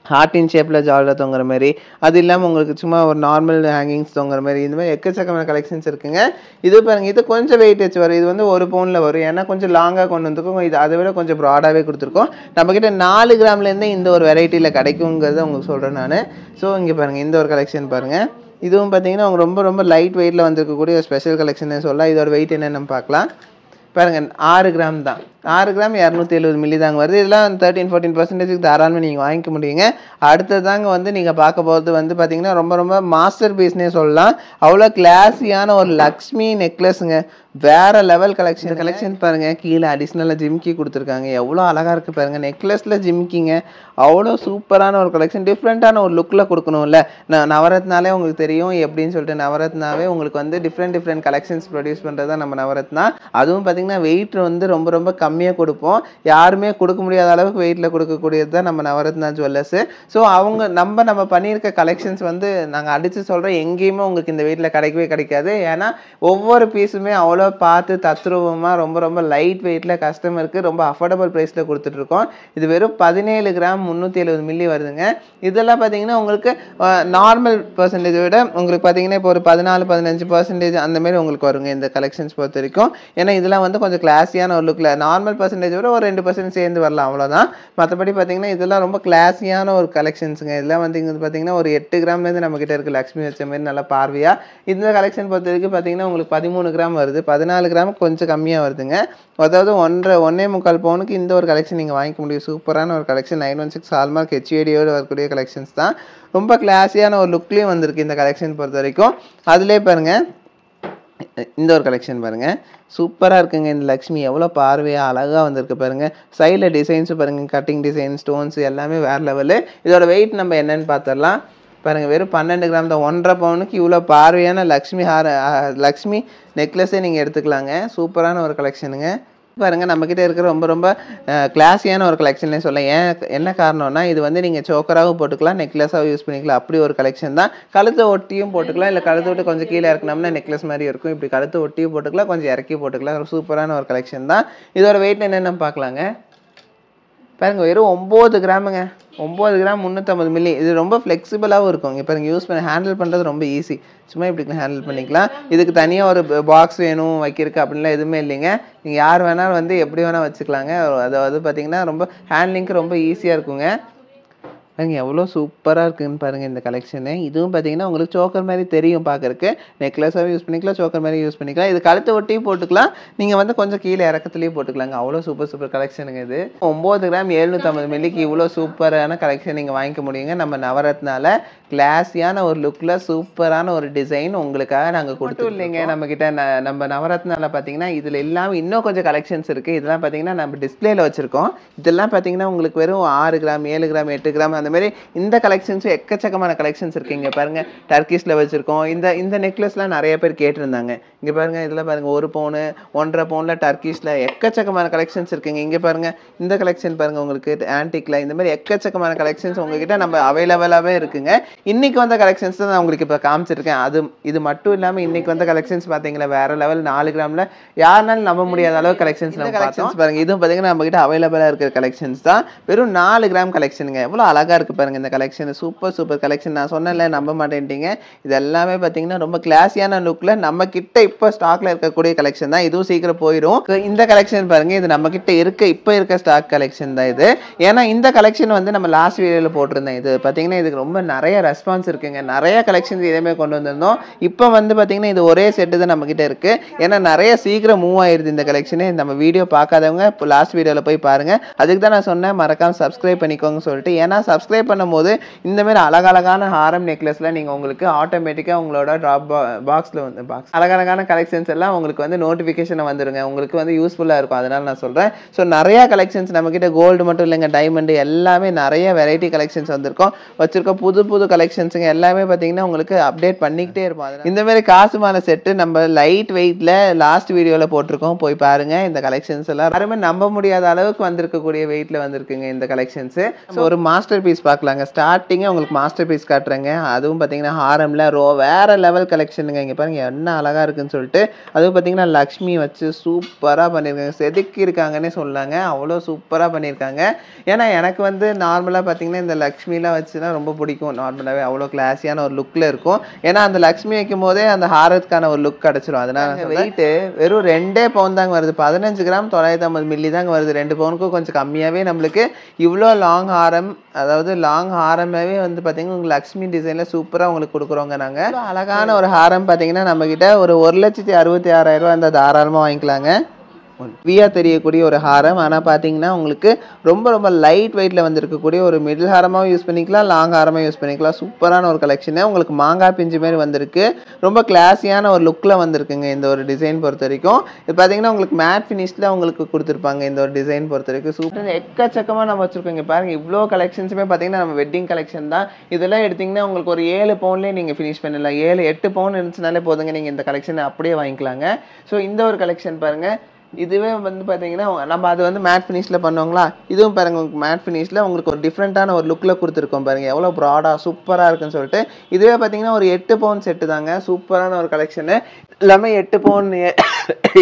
ஹார்ட் இன் ஷேப்பில் ஜால்ரா தொங்குற மாதிரி, அது இல்லாமல் உங்களுக்கு சும்மா ஒரு நார்மல் ஹேங்கிங்ஸ் தொங்குற மாதிரி, இந்த மாதிரி எக்கச்சக்கமான கலெக்ஷன்ஸ் இருக்குங்க. இது பாருங்கள் இது கொஞ்சம் வெயிட் வச்சு வரும். இது வந்து 1 பவுனில் வரும். ஏன்னா கொஞ்சம் லாங்காக கொண்டு வந்துருக்கோம். இது அதை விட கொஞ்சம் ப்ராடாகவே கொடுத்துருக்கோம். நம்மக்கிட்ட 4 கிராம்லேருந்தே இந்த ஒரு வெரைட்டியில் கிடைக்குங்கிறத உங்களுக்கு சொல்கிறேன் நான். ஸோ இங்கே பாருங்கள் இந்த ஒரு கலெக்ஷன் பாருங்கள். இதுவும் பார்த்தீங்கன்னா அவங்க ரொம்ப லைட் வெயிட்டில் வந்திருக்கக்கூடிய ஒரு ஸ்பெஷல் கலெக்ஷன் சொல்லலாம். இதோட வெயிட் என்னென்னு நம்ம பார்க்கலாம். பாருங்கள் 6 கிராம் தான். 6 கிராம் 270 மில்லி தாங்க வருது. இதெல்லாம் 13-14% தாராளமாக நீங்கள் வாங்கிக்க முடியுங்க. அடுத்தது தாங்க வந்து நீங்கள் பார்க்க போகிறது வந்து பார்த்தீங்கன்னா ரொம்ப மாஸ்டர் பீஸ்னே சொல்லலாம். அவ்வளோ கிளாஸியான ஒரு லக்ஷ்மி நெக்லஸுங்க. வேற லெவல் கலெக்ஷன். கலெக்ஷன் பாருங்க, கீழே அடிஷ்னலாக ஜிம்கி கொடுத்துருக்காங்க. எவ்வளோ அழகாக இருக்குது பாருங்க. நெக்லஸில் ஜிம்கிங்க, அவ்வளோ சூப்பரான ஒரு கலெக்ஷன். டிஃப்ரெண்ட்டான ஒரு லுக்கில் கொடுக்கணும்ல. நவரத்னாலே உங்களுக்கு தெரியும் எப்படின்னு சொல்லிட்டு. நவரத்னாவே உங்களுக்கு வந்து டிஃப்ரெண்ட் கலெக்ஷன்ஸ் ப்ரொடியூஸ் பண்ணுறது தான் நம்ம நவரத்னா. அதுவும் பார்த்தீங்கன்னா வெயிட் வந்து ரொம்ப கம்மியாக கொடுப்போம். யாருமே கொடுக்க முடியாத அளவுக்கு வெயிட்டில் கொடுக்கக்கூடியது தான் நம்ம நவரத்னா ஜுவல்லர்ஸு. ஸோ நம்ம பண்ணியிருக்க கலெக்ஷன்ஸ் வந்து நாங்கள் அடித்து சொல்கிறோம், எங்கேயுமே உங்களுக்கு இந்த வெயிட்டில் கிடைக்கவே கிடைக்காது. ஏன்னா ஒவ்வொரு பீஸுமே அவ்வளோ பார்த்து தத்ரூபமாக ரொம்ப லைட் வெயிட்டில் கஸ்டமருக்கு ரொம்ப அஃபோர்டபுள் ப்ரைஸில் கொடுத்துட்ருக்கோம். இது வெறும் 17 கிராம் 370 மில்லி வருதுங்க. இதெல்லாம் பார்த்தீங்கன்னா உங்களுக்கு நார்மல் பர்சன்டேஜை விட உங்களுக்கு பார்த்தீங்கன்னா இப்போ ஒரு 14-15% அந்தமாரி உங்களுக்கு வருங்க இந்த கலெக்ஷன்ஸ் பொறுத்த வரைக்கும். ஏன்னா இதெல்லாம் வந்து கொஞ்சம் கிளாஸியான ஒரு லுக்கில் நார்மல் பர்சன்டேஜ் விட ஒரு 2% சேர்ந்து வரலாம், அவ்வளோதான். மற்றபடி பார்த்தீங்கன்னா இதெல்லாம் ரொம்ப கிளாஸியான ஒரு கலெக்ஷன்ஸுங்க. இதெல்லாம் வந்து இங்கே பார்த்தீங்கன்னா ஒரு 8 கிராம்லேருந்து நம்மக்கிட்ட இருக்குது லக்ஷ்மி வச்ச மாதிரி நல்லா பார்வையாக. இந்த கலெக்ஷன் பொறுத்த வரைக்கும் பார்த்தீங்கன்னா உங்களுக்கு 13 கிராம் வருது. 14 கிராமுக்கு கொஞ்சம் கம்மியாக வருதுங்க. அதாவது 1.25 பவுனுக்கு இந்த ஒரு கலெக்ஷன் நீங்கள் வாங்கிக்க முடியும். சூப்பரான ஒரு கலெக்ஷன். 916 ஹால்மார்க் ஹெச்ஏடியோடு வரக்கூடிய கலெக்ஷன்ஸ் தான். ரொம்ப கிளாஸியான ஒரு லுக்லேயும் வந்திருக்கு இந்த கலெக்ஷன் பொறுத்த வரைக்கும். அதிலே பாருங்கள், இந்த ஒரு கலெக்ஷன் பாருங்கள், சூப்பராக இருக்குங்க. இந்த லக்ஷ்மி எவ்வளோ பார்வையாக அழகாக வந்திருக்கு பாருங்கள். சைடில் டிசைன்ஸும் பாருங்கள், கட்டிங் டிசைன், ஸ்டோன்ஸ் எல்லாமே வேறு லெவலு. இதோட வெயிட் நம்ம என்னென்னு பார்த்துடலாம். பாருங்கள், வெறும் 12 கிராம் தான். 1.5 பவுனுக்கு இவ்வளோ பார்வையான லக்ஷ்மி நெக்லஸே நீங்கள் எடுத்துக்கலாங்க. சூப்பரான ஒரு கலெக்ஷனுங்க. பாருங்கள், நம்மக்கிட்ட இருக்கிற ரொம்ப கிளாஸியான ஒரு கலெக்ஷனே சொல்ல. என்ன காரணம்னா, இது வந்து நீங்கள் சோக்கராகவும் போட்டுக்கலாம், நெக்லஸாகவும் யூஸ் பண்ணிக்கலாம். அப்படி ஒரு கலெக்ஷன் தான். கழுத்தை ஒட்டியும் போட்டுக்கலாம், இல்லை கழுத்தை விட்டு கொஞ்சம் கீழே இறக்கணும்னா நெக்லஸ் மாதிரி இருக்கும். இப்படி கழுத்தை ஒட்டியும் போட்டுக்கலாம், கொஞ்சம் இறக்கி போட்டுக்கலாம். சூப்பரான ஒரு கலெக்ஷன் தான். இதோட வெயிட் என்னென்னு பார்க்கலாங்க. பாருங்கள், வெறும் 9 கிராமுங்க. 9 கிராம் 350 மில்லி. இது ரொம்ப ஃப்ளெக்சிபிளாகவும் இருக்கும். இப்போ நீங்கள் யூஸ் பண்ணி ஹேண்டில் பண்ணுறது ரொம்ப ஈஸி. சும்மா இப்படி ஹேண்டில் பண்ணிக்கலாம். இதுக்கு தனியாக ஒரு பாக்ஸ் வேணும் வைக்கிறதுக்கு அப்படின்லாம் எதுவுமே இல்லைங்க. நீங்கள் யார் வேணாலும் வந்து எப்படி வேணால் வச்சுக்கலாங்க. அதாவது பார்த்தீங்கன்னா ரொம்ப ஹேண்ட்லிங்க்கு ரொம்ப ஈஸியாக இருக்குங்க. பாருங்க, எவ்வளோ சூப்பராக இருக்குதுன்னு பாருங்கள் இந்த கலெக்ஷனு. இதுவும் பார்த்தீங்கன்னா உங்களுக்கு சோக்கர் மாதிரி தெரியும் பார்க்குறக்கு. நெக்லஸாகவும் யூஸ் பண்ணிக்கலாம், சோக்கர் மாதிரி யூஸ் பண்ணிக்கலாம். இது கழுத்தை ஒட்டியும் போட்டுக்கலாம், நீங்கள் வந்து கொஞ்சம் கீழே இறக்கத்துலேயும் போட்டுக்கலாங்க. அவ்வளோ சூப்பர் கலெக்ஷனுங்க இது. 9 கிராம் 750 மில்லிக்கு இவ்வளோ சூப்பரான கலெக்ஷன் நீங்கள் வாங்கிக்க முடியுங்க. நம்ம நவரத்னால கிளாஸியான ஒரு லுக்கில் சூப்பரான ஒரு டிசைன் உங்களுக்காக நாங்கள் கொடுத்துருக்கோம். இல்லைங்க, நம்மக்கிட்ட நம்ம நவரத்னால பார்த்தீங்கன்னா இதில் இல்லாமல் இன்னும் கொஞ்சம் கலெக்ஷன்ஸ் இருக்குது. இதெல்லாம் பார்த்தீங்கன்னா நம்ம டிஸ்பிளேல வச்சுருக்கோம். இதெல்லாம் பார்த்தீங்கன்னா உங்களுக்கு வெறும் 6 கிராம் 7 கிராம் 8 கிராம் அந்த மாதிரி இந்த கலெக்ஷன்ஸும் எக்கச்சக்கமான கலெக்ஷன்ஸ் இருக்குது. இங்கே பாருங்கள், டர்க்கிஸில் வச்சுருக்கோம். இந்த நெக்லஸ்லாம் நிறைய பேர் கேட்டிருந்தாங்க. இங்கே பாருங்கள், இதில் பாருங்கள் 1 பவுனு 1.5 பவுனில் டர்க்கிஸில் எக்கச்சக்கமான கலெக்ஷன்ஸ் இருக்குங்க. இங்கே பாருங்கள், இந்த கலெக்ஷன் பாருங்கள், உங்களுக்கு ஆன்டிக்கில் இந்த மாதிரி எக்கச்சக்கமான கலெக்ஷன்ஸ் உங்ககிட்ட நம்ம அவைலபிளாகவே இருக்குங்க. இன்றைக்கி வந்த கலெக்ஷன்ஸ் தான் நான் உங்களுக்கு இப்போ காமிச்சிருக்கேன். இது மட்டும் இல்லாமல் இன்றைக்கி வந்த கலெக்ஷன்ஸ் பார்த்தீங்களா வேறு லெவல். 4 கிராமில் யாருனாலும் நம்ப முடியாத அளவு கலெக்ஷன்ஸ் நம்ம கலெக்ஷன்ஸ் பாருங்கள். இதுவும் பார்த்தீங்கன்னா நம்மகிட்ட அவைலபிளாக இருக்கிற கலெக்ஷன்ஸ் தான். வெறும் 4 கிராம் கலெக்ஷனுங்க. எவ்வளோ அழகாக இருக்குது பாருங்கள் இந்த கலெக்ஷன். Super collection. நான் சொன்னேன்ல, நம்ப மாட்டேன்ட்டீங்க. இது எல்லாமே பார்த்தீங்கன்னா ரொம்ப கிளாஸியான லுக்கில் நம்மக்கிட்ட இப்போ ஸ்டாக்ல இருக்கக்கூடிய கலெக்ஷன் தான். இதுவும் சீக்கிரம் போயிடும். இந்த கலெக்ஷன் பாருங்க, இது நம்மக்கிட்ட இப்போ இருக்க ஸ்டாக் கலெக்ஷன் தான் இது. ஏன்னா இந்த கலெக்ஷன் வந்து நம்ம லாஸ்ட் வீடியோவில் போட்டிருந்தேன். இது பார்த்தீங்கன்னா இதுக்கு ரொம்ப நிறைய ரெஸ்பான்ஸ் இருக்குங்க. நிறைய கலெக்ஷன்ஸ் இதேமே கொண்டு வந்திருந்தோம். இப்போ வந்து பார்த்தீங்கன்னா இது ஒரே செட்டு தான் நம்மக்கிட்ட இருக்குது. ஏன்னா நிறைய சீக்கிரம் மூவ் ஆயிடுது இந்த கலெக்ஷனு. நம்ம வீடியோ பார்க்காதவங்க இப்போ லாஸ்ட் வீடியோவில் போய் பாருங்கள். அதுக்கு தான் நான் சொன்னேன் மறக்காமல் சப்ஸ்கிரைப் பண்ணிக்கோங்க சொல்லிட்டு. ஏன்னா சப்ஸ்கிரைப் பண்ணும்போது இந்தமாரி அழகழகான ஹாரம் நெக்லஸில் நீங்கள் உங்களுக்கு ஆட்டோமேட்டிக்காக உங்களோட ட்ராப் பாக்ஸில் வந்து அழகழகான கலெக்ஷன்ஸ் எல்லாம் உங்களுக்கு வந்து நோட்டிஃபிகேஷனை வந்துடுங்க. உங்களுக்கு வந்து யூஸ்ஃபுல்லாக இருக்கும். அதனால் நான் சொல்கிறேன். ஸோ நிறையா கலெக்ஷன்ஸ் நம்மக்கிட்ட கோல்டு மட்டும் இல்லைங்க, டைமண்டு எல்லாமே நிறைய வெரைட்டி கலெக்ஷன்ஸ் வச்சுருக்கோம். புது கலெக்ஷன்ஸுங்க எல்லாமே பார்த்தீங்கன்னா உங்களுக்கு அப்டேட் பண்ணிக்கிட்டே இருப்போம். இந்தமாரி காசுமான செட்டு நம்ம லைட் வெயிட்டில் லாஸ்ட் வீடியோவில் போட்டிருக்கோம், போய் பாருங்கள். இந்த கலெக்ஷன்ஸ் எல்லாம் யாருமே நம்ப முடியாத அளவுக்கு வந்திருக்கக்கூடிய வெயிட்டில் வந்திருக்குங்க இந்த கலெக்ஷன்ஸு. ஸோ ஒரு மாஸ்டர் பீஸ் பார்க்கலாங்க. ஸ்டார்டிங்கே உங்களுக்கு மாஸ்டர் பீஸ் காட்டுறேங்க. அதுவும் பார்த்தீங்கன்னா ஹாரமில் வேறு லெவல் கலெக்ஷனுங்க. இங்கே பாருங்கள் என்ன அழகாக இருக்குன்னு சொல்லிட்டு. அதுவும் பார்த்தீங்கன்னா லக்ஷ்மி வச்சு சூப்பராக பண்ணியிருக்காங்க. செதுக்கி இருக்காங்கன்னே சொல்லாங்க. அவ்வளோ சூப்பராக பண்ணியிருக்காங்க. ஏன்னா எனக்கு வந்து நார்மலாக பார்த்தீங்கன்னா இந்த லக்ஷ்மிலாம் வச்சுன்னா ரொம்ப பிடிக்கும். நார்மலாகவே அவ்வளோ கிளாஸியான ஒரு லுக்கில் இருக்கும். ஏன்னா அந்த லக்ஷ்மி வைக்கும் போதே அந்த ஹாரத்துக்கான ஒரு லுக் கிடச்சிரும். அதனால் வெயிட்டு வெறும் 2 பவுன் தாங்க வருது. 15 கிராம் 950 மில்லி தாங்க வருது. 2 பவுனுக்கும் கொஞ்சம் கம்மியாகவே நம்மளுக்கு இவ்வளோ லாங் ஹாரம், அதாவது லாங் ஹாரமாகவே வந்து பார்த்தீங்கன்னா உங்களுக்கு லக்ஷ்மி டிசைனில் சூப்பராக உங்களுக்கு கொடுக்குறோங்க. நாங்கள் அழகான ஒரு ஹாரம் பார்த்தீங்கன்னா நம்மக்கிட்ட ஒரு 1,66,000 அந்த தாராளமாக வாங்கிக்கலாங்க. வியா தெரியக்கூடிய ஒரு ஹாரம். ஆனால் பார்த்தீங்கன்னா உங்களுக்கு ரொம்ப ரொம்ப லைட் வெயிட்டில் வந்திருக்கக்கூடிய ஒரு மிடில் ஹாரமாகவும் யூஸ் பண்ணிக்கலாம், லாங் ஹாரமாக யூஸ் பண்ணிக்கலாம். சூப்பரான ஒரு கலெக்ஷனு. உங்களுக்கு மாங்காய் பிஞ்சு மாதிரி வந்திருக்கு. ரொம்ப கிளாஸியான ஒரு லுக்கில் வந்திருக்குங்க இந்த ஒரு டிசைன் பொறுத்த வரைக்கும். இது பார்த்தீங்கன்னா உங்களுக்கு மேட் ஃபினிஷில் உங்களுக்கு கொடுத்துருப்பாங்க இந்த ஒரு டிசைன் பொறுத்த வரைக்கும். சூப்பர் எக்கச்சக்கமாக நம்ம வச்சுருக்கோங்க. பாருங்கள் இவ்வளோ கலெக்ஷன்ஸுமே பார்த்தீங்கன்னா நம்ம வெட்டிங் கலெக்ஷன் தான். இதெல்லாம் எடுத்திங்கன்னா உங்களுக்கு ஒரு 7 பவுன்லேயே நீங்கள் ஃபினிஷ் பண்ணலாம். 7-8 பவுன் இருந்துச்சுனாலே போதுங்க, நீங்கள் இந்த கலெக்ஷனை அப்படியே வாங்கிக்கலாங்க. ஸோ இந்த ஒரு கலெக்ஷன் பாருங்கள். இதுவே வந்து பார்த்தீங்கன்னா நம்ம அது வந்து மேட் ஃபினிஷில் பண்ணுவாங்களா, இதுவும் பாருங்கள் உங்களுக்கு மேட் ஃபினிஷில் உங்களுக்கு ஒரு டிஃப்ரெண்ட்டான ஒரு லுக்கில் கொடுத்துருக்கோம் பாருங்கள், எவ்வளோ ப்ராடாக சூப்பராக இருக்குன்னு சொல்லிட்டு. இதுவே பார்த்தீங்கன்னா ஒரு 8 பவுன் செட்டு தாங்க. சூப்பரான ஒரு கலெக்ஷனு. எல்லாமே 8 பவுன்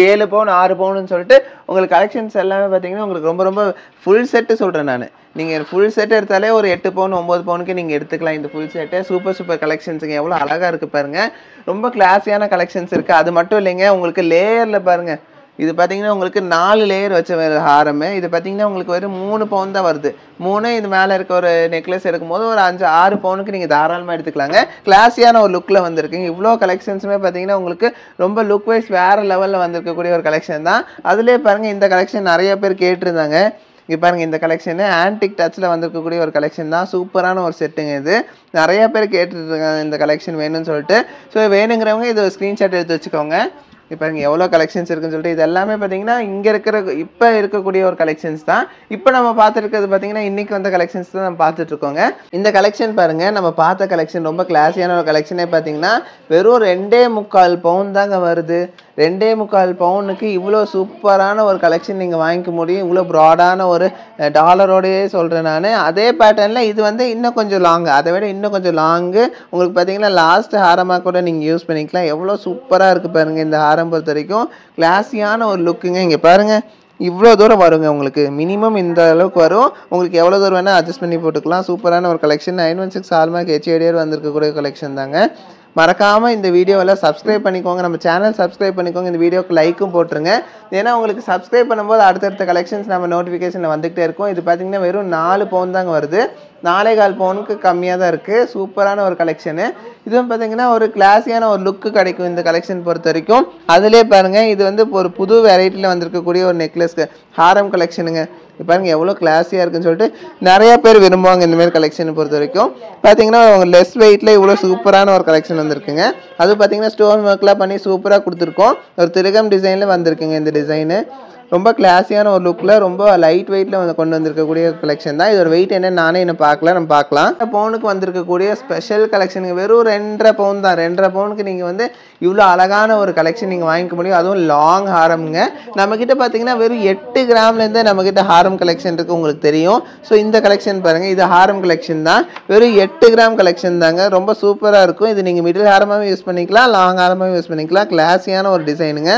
7 பவுன் 6 பவுன்னு சொல்லிட்டு உங்களுக்கு கலெக்ஷன்ஸ் எல்லாமே பார்த்தீங்கன்னா உங்களுக்கு ரொம்ப ரொம்ப ஃபுல் செட்டு சொல்கிறேன் நான். நீங்கள் ஃபுல் செட் எடுத்தாலே ஒரு 8 பவுன் 9 பவுனுக்கு நீங்கள் எடுத்துக்கலாம் இந்த ஃபுல் செட்டு. சூப்பர் கலெக்ஷன்ஸுங்க. எவ்வளோ அழகாக இருக்குது பாருங்கள். ரொம்ப கிளாஸியான கலெக்ஷன்ஸ் இருக்குது. அது மட்டும் இல்லைங்க, உங்களுக்கு லேயரில் பாருங்கள். இது பார்த்தீங்கன்னா உங்களுக்கு 4 லேயர் வச்ச ஹாரமே. இது பார்த்தீங்கன்னா உங்களுக்கு வெறும் 3 பவுன் தான் வருது. 3 இது மேலே இருக்க ஒரு நெக்லஸ் எடுக்கும்போது ஒரு 5-6 பவுனுக்கு நீங்கள் தாராளமாக எடுத்துக்கலாங்க. கிளாஸியான ஒரு லுக்கில் வந்திருக்குங்க. இவ்வளோ கலெக்ஷன்ஸுமே பார்த்தீங்கன்னா உங்களுக்கு ரொம்ப லுக் வைஸ் வேறு லெவலில் வந்திருக்கக்கூடிய ஒரு கலெக்ஷன் தான். அதுலேயே பாருங்கள் இந்த கலெக்ஷன் நிறைய பேர் கேட்டிருந்தாங்க. இங்கே பாருங்கள் இந்த கலெக்ஷனு ஆன்டிக் டச்சில் வந்திருக்கக்கூடிய ஒரு கலெக்ஷன் தான். சூப்பரான ஒரு செட்டுங்க இது. நிறையா பேர் கேட்டுருக்காங்க இந்த கலெக்ஷன் வேணும்னு சொல்லிட்டு. ஸோ வேணுங்கிறவங்க இது ஒரு ஸ்க்ரீன்ஷாட் எடுத்து வச்சுக்கோங்க. இப்போ இங்கே எவ்வளோ கலெக்ஷன்ஸ் இருக்குன்னு சொல்லிட்டு இது எல்லாமே பார்த்தீங்கன்னா இங்கே இப்போ இருக்கக்கூடிய ஒரு கலெக்ஷன்ஸ் தான். இப்போ நம்ம பார்த்துருக்கிறது பார்த்தீங்கன்னா இன்றைக்கி வந்த கலெக்ஷன்ஸ் தான் நம்ம பார்த்துட்ருக்கோங்க. இந்த கலெக்ஷன் பாருங்கள், நம்ம பார்த்த கலெக்ஷன் ரொம்ப கிளாஸியான ஒரு கலெக்ஷனே பார்த்தீங்கன்னா வெறும் 2.25 பவுன் தாங்க வருது. 2.25 பவுனுக்கு இவ்வளோ சூப்பரான ஒரு கலெக்ஷன் நீங்கள் வாங்கிக்க முடியும். இவ்வளோ ப்ராடான ஒரு டாலரோடையே சொல்கிறேன் நான். அதே பேட்டர்னில் இது வந்து இன்னும் கொஞ்சம் லாங்கு, அதை விட இன்னும் கொஞ்சம் லாங்கு உங்களுக்கு பார்த்தீங்கன்னா லாஸ்ட் ஹாரமாக கூட நீங்கள் யூஸ் பண்ணிக்கலாம். எவ்வளோ சூப்பராக இருக்குது பாருங்கள் இந்த ஹாரம் பொறுத்த வரைக்கும். கிளாஸியான ஒரு லுக்குங்க. இங்கே பாருங்கள் இவ்வளோ தூரம் வருங்க உங்களுக்கு. மினிமம் இந்த அளவுக்கு வரும். உங்களுக்கு எவ்வளோ தூரம் வேணால் அட்ஜஸ்ட் பண்ணி போட்டுக்கலாம். சூப்பரான ஒரு கலெக்ஷன். 916 ஹால்மார்க் HIDR வந்திருக்கக்கூடிய கலெக்ஷன் தாங்க. மறக்காமல் இந்த வீடியோவில் சப்ஸ்கிரைப் பண்ணிக்கோங்க. நம்ம சேனல் சப்ஸ்கிரைப் பண்ணிக்கோங்க. இந்த வீடியோக்கு லைக்கும் போட்டுருங்க. ஏன்னா உங்களுக்கு சப்ஸ்கிரைப் பண்ணும்போது அடுத்தடுத்த கலெக்ஷன்ஸ் நம்ம நோட்டிஃபிகேஷனில் வந்துகிட்டே இருக்கும். இது பார்த்திங்கன்னா வெறும் 4 பவுன் தாங்க வருது. 4.25 பவுனுக்கு கம்மியாக தான் இருக்குது. சூப்பரான ஒரு கலெக்ஷனு. இதுவும் பார்த்தீங்கன்னா ஒரு கிளாஸியான ஒரு லுக்கு கிடைக்கும் இந்த கலெக்ஷன் பொறுத்த வரைக்கும். அதிலே பாருங்கள் இது வந்து ஒரு புது வெரைட்டியில் வந்திருக்கக்கூடிய ஒரு நெக்லஸ் ஹாரம் கலெக்ஷனுங்க. பாருங்கள் எவ்வளோ கிளாஸியாக இருக்குன்னு சொல்லிட்டு நிறையா பேர் விரும்புவாங்க இந்தமாரி கலெக்ஷனை பொறுத்த வரைக்கும். பார்த்தீங்கன்னா லெஸ் வெயிட்டில் இவ்வளோ சூப்பரான ஒரு கலெக்ஷன் வந்திருக்குங்க. அது பார்த்தீங்கன்னா ஸ்டோன் ஒர்க்லாம் பண்ணி சூப்பராக கொடுத்துருக்கோம். ஒரு திலகம் டிசைனில் வந்திருக்குங்க இந்த டிசைனு. ரொம்ப கிளாஸியான ஒரு லுக்கில் ரொம்ப லைட் வெயிட்டில் கொண்டு வந்திருக்கக்கூடிய கலெக்ஷன் தான். இதோட வெயிட் என்ன நானே இன்னும் பார்க்கல, நம்ம பார்க்கலாம். பவுனுக்கு வந்திருக்கக்கூடிய ஸ்பெஷல் கலெக்ஷனுங்க. வெறும் 2.5 பவுன் தான். 2.5 பவுனுக்கு நீங்கள் வந்து இவ்வளோ அழகான ஒரு கலெக்ஷன் நீங்கள் வாங்கிக்க முடியும். அதுவும் லாங் ஹாரம்ங்க. நம்மக்கிட்ட பார்த்தீங்கன்னா வெறும் 8 கிராம்லேருந்தே நம்மக்கிட்ட ஹாரம் கலெக்ஷன் இருக்குது, உங்களுக்கு தெரியும். ஸோ இந்த கலெக்ஷன் பாருங்கள், இது ஹாரம் கலெக்ஷன் தான். வெறும் 8 கிராம் கலெக்ஷன் தாங்க. ரொம்ப சூப்பராக இருக்கும். இது நீங்கள் மிடில் ஹாரமாகவும் யூஸ் பண்ணிக்கலாம், லாங் ஹாரமாகவும் யூஸ் பண்ணிக்கலாம். கிளாஸியான ஒரு டிசைனுங்க.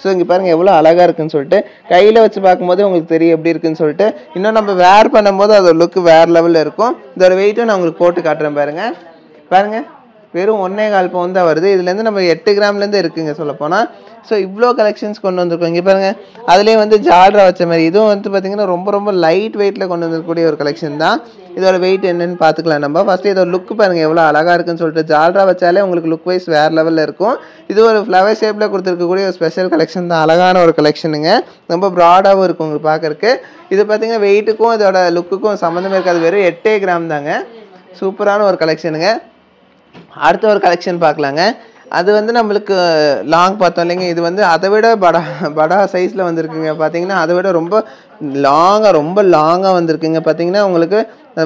ஸோ இங்கே பாருங்கள் எவ்வளோ அழகாக இருக்குன்னு சொல்லிட்டு. கையில் வச்சு பார்க்கும்போது உங்களுக்கு தெரியும் எப்படி இருக்குன்னு சொல்லிட்டு. இன்னும் நம்ம வேர் பண்ணும்போது அதோட லுக்கு வேறு லெவலில் இருக்கும். இதோட வெயிட்டும் நான் உங்களுக்கு போட்டு காட்டுறேன் பாருங்கள். வெறும் 1.25 பவுன் தான் வருது. இதுலேருந்து நம்ம 8 கிராம்லேருந்து இருக்குங்க சொல்லப்போனால். ஸோ இவ்வளோ கலெக்ஷன்ஸ் கொண்டு வந்திருக்கோம். இங்கே பாருங்கள் அதுலேயே வந்து ஜால்ரா வச்ச மாதிரி இதுவும் வந்து பார்த்திங்கன்னா ரொம்ப ரொம்ப லைட் வெயிட்டில் கொண்டு வந்திருக்கக்கூடிய ஒரு கலெக்ஷன் தான். இதோட வெயிட் என்னன்னு பார்த்துக்கலாம் நம்ம. ஃபஸ்ட்டு இதோட லுக்கு பாருங்கள் எவ்வளோ அழகாக இருக்குன்னு சொல்லிட்டு. ஜால்ரா வச்சாலே உங்களுக்கு லுக் வைஸ் வேறு லெவலில் இருக்கும். இது ஒரு ஃப்ளவர் ஷேப்பில் கொடுத்துருக்கக்கூடிய ஒரு ஸ்பெஷல் கலெக்ஷன் தான். அழகான ஒரு கலெக்ஷனுங்க. ரொம்ப ப்ராடாகவும் இருக்கும் உங்களுக்கு பார்க்குறக்கு. இது பார்த்திங்கன்னா வெயிட்டுக்கும் இதோட லுக்குக்கும் சம்மந்தமே இருக்காது. வெறும் 8 கிராம் தாங்க. சூப்பரான ஒரு கலெக்ஷனுங்க. அடுத்த ஒரு கலெக்ஷன் பார்க்கலாங்க. அது வந்து நம்மளுக்கு லாங் பார்த்தோம் இல்லைங்க. இது வந்து அதை விட படா சைஸில் வந்திருக்குங்க. பார்த்தீங்கன்னா அதை விட ரொம்ப லாங்காக வந்திருக்குங்க. பார்த்தீங்கன்னா உங்களுக்கு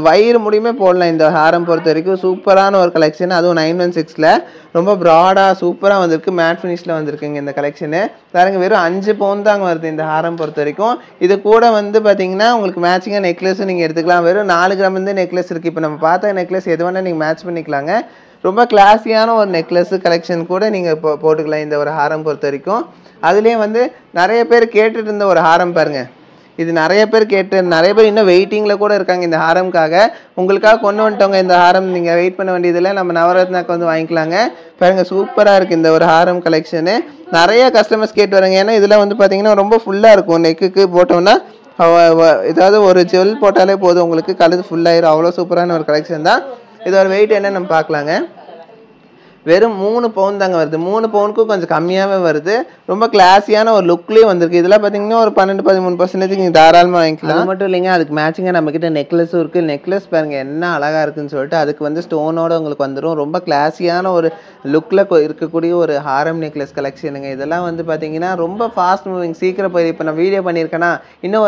வயிறு முடியுமே போடலாம் இந்த ஹாரம் பொறுத்த வரைக்கும். சூப்பரான ஒரு கலெக்ஷன். அதுவும் 916ல் ரொம்ப ப்ராடாக சூப்பராக வந்திருக்கு. மேட் ஃபினிஷில் வந்திருக்குங்க இந்த கலெக்ஷனு. பாருங்க வெறும் 5 பவுன் தாங்க வருது இந்த ஹாரம் பொறுத்த வரைக்கும். இது கூட வந்து பார்த்தீங்கன்னா உங்களுக்கு மேட்சிங்காக நெக்லஸும் நீங்கள் எடுத்துக்கலாம். வெறும் 4 கிராம்லேருந்து நெக்லஸ் இருக்குது. இப்போ நம்ம பார்த்த நெக்லஸ் எது வேணால் நீங்கள் மேட்ச் பண்ணிக்கலாங்க. ரொம்ப கிளாஸியான ஒரு நெக்லஸ் கலெக்ஷன் கூட நீங்கள் போட்டுக்கலாம் இந்த ஒரு ஹாரம் பொறுத்த வரைக்கும். அதுலேயே வந்து நிறைய பேர் கேட்டுட்டு இருந்த ஒரு ஹாரம் பாருங்கள். இது நிறைய பேர் இன்னும் வெயிட்டிங்கில் கூட இருக்காங்க இந்த ஹாரம்காக. உங்களுக்காக கொண்டு வந்துட்டவங்க இந்த ஹாரம். நீங்கள் வெயிட் பண்ண வேண்டியதில்லை. நம்ம நவரத்னாக்கு வந்து வாங்கிக்கலாங்க. பாருங்கள் சூப்பராக இருக்குது இந்த ஒரு ஹாரம் கலெக்ஷனு. நிறைய கஸ்டமர்ஸ் கேட்டு வராங்க. ஏன்னா இதில் வந்து பார்த்தீங்கன்னா ரொம்ப ஃபுல்லாக இருக்கும். நெக்குக்கு போட்டோம்னா ஏதாவது ஒரு ஜுவல் போட்டாலே போதும் உங்களுக்கு கழுது ஃபுல்லாயிரும். அவ்வளோ சூப்பரான ஒரு கலெக்ஷன் தான். இதோட வெயிட் என்ன நம்ம பார்க்கலாங்க. வெறும் 3 பவுன் தாங்க வருது. 3 பவுனுக்கும் கொஞ்சம் கம்மியாகவே வருது. ரொம்ப கிளாஸியான ஒரு லுக்லேயும் வந்திருக்கு. இதெல்லாம் பார்த்தீங்கன்னா ஒரு 12-13% நீங்கள் தாராளமாக வாங்கிக்கலாம். அது மட்டும் இல்லைங்க, அதுக்கு மேட்சிங்காக நம்மக்கிட்ட நெக்லஸும் இருக்குது. நெக்லஸ் பாருங்கள் என்ன அழகாக இருக்குன்னு சொல்லிட்டு அதுக்கு வந்து ஸ்டோனோட உங்களுக்கு வந்துடும். ரொம்ப கிளாஸியான ஒரு லுக்கில் இருக்கக்கூடிய ஒரு ஹாரம் நெக்லஸ் கலெக்ஷனுங்க. இதெல்லாம் வந்து பார்த்தீங்கன்னா ரொம்ப ஃபாஸ்ட் மூவிங், சீக்கிரம் போய் இப்போ நான் வீடியோ பண்ணியிருக்கேன்னா இன்னும்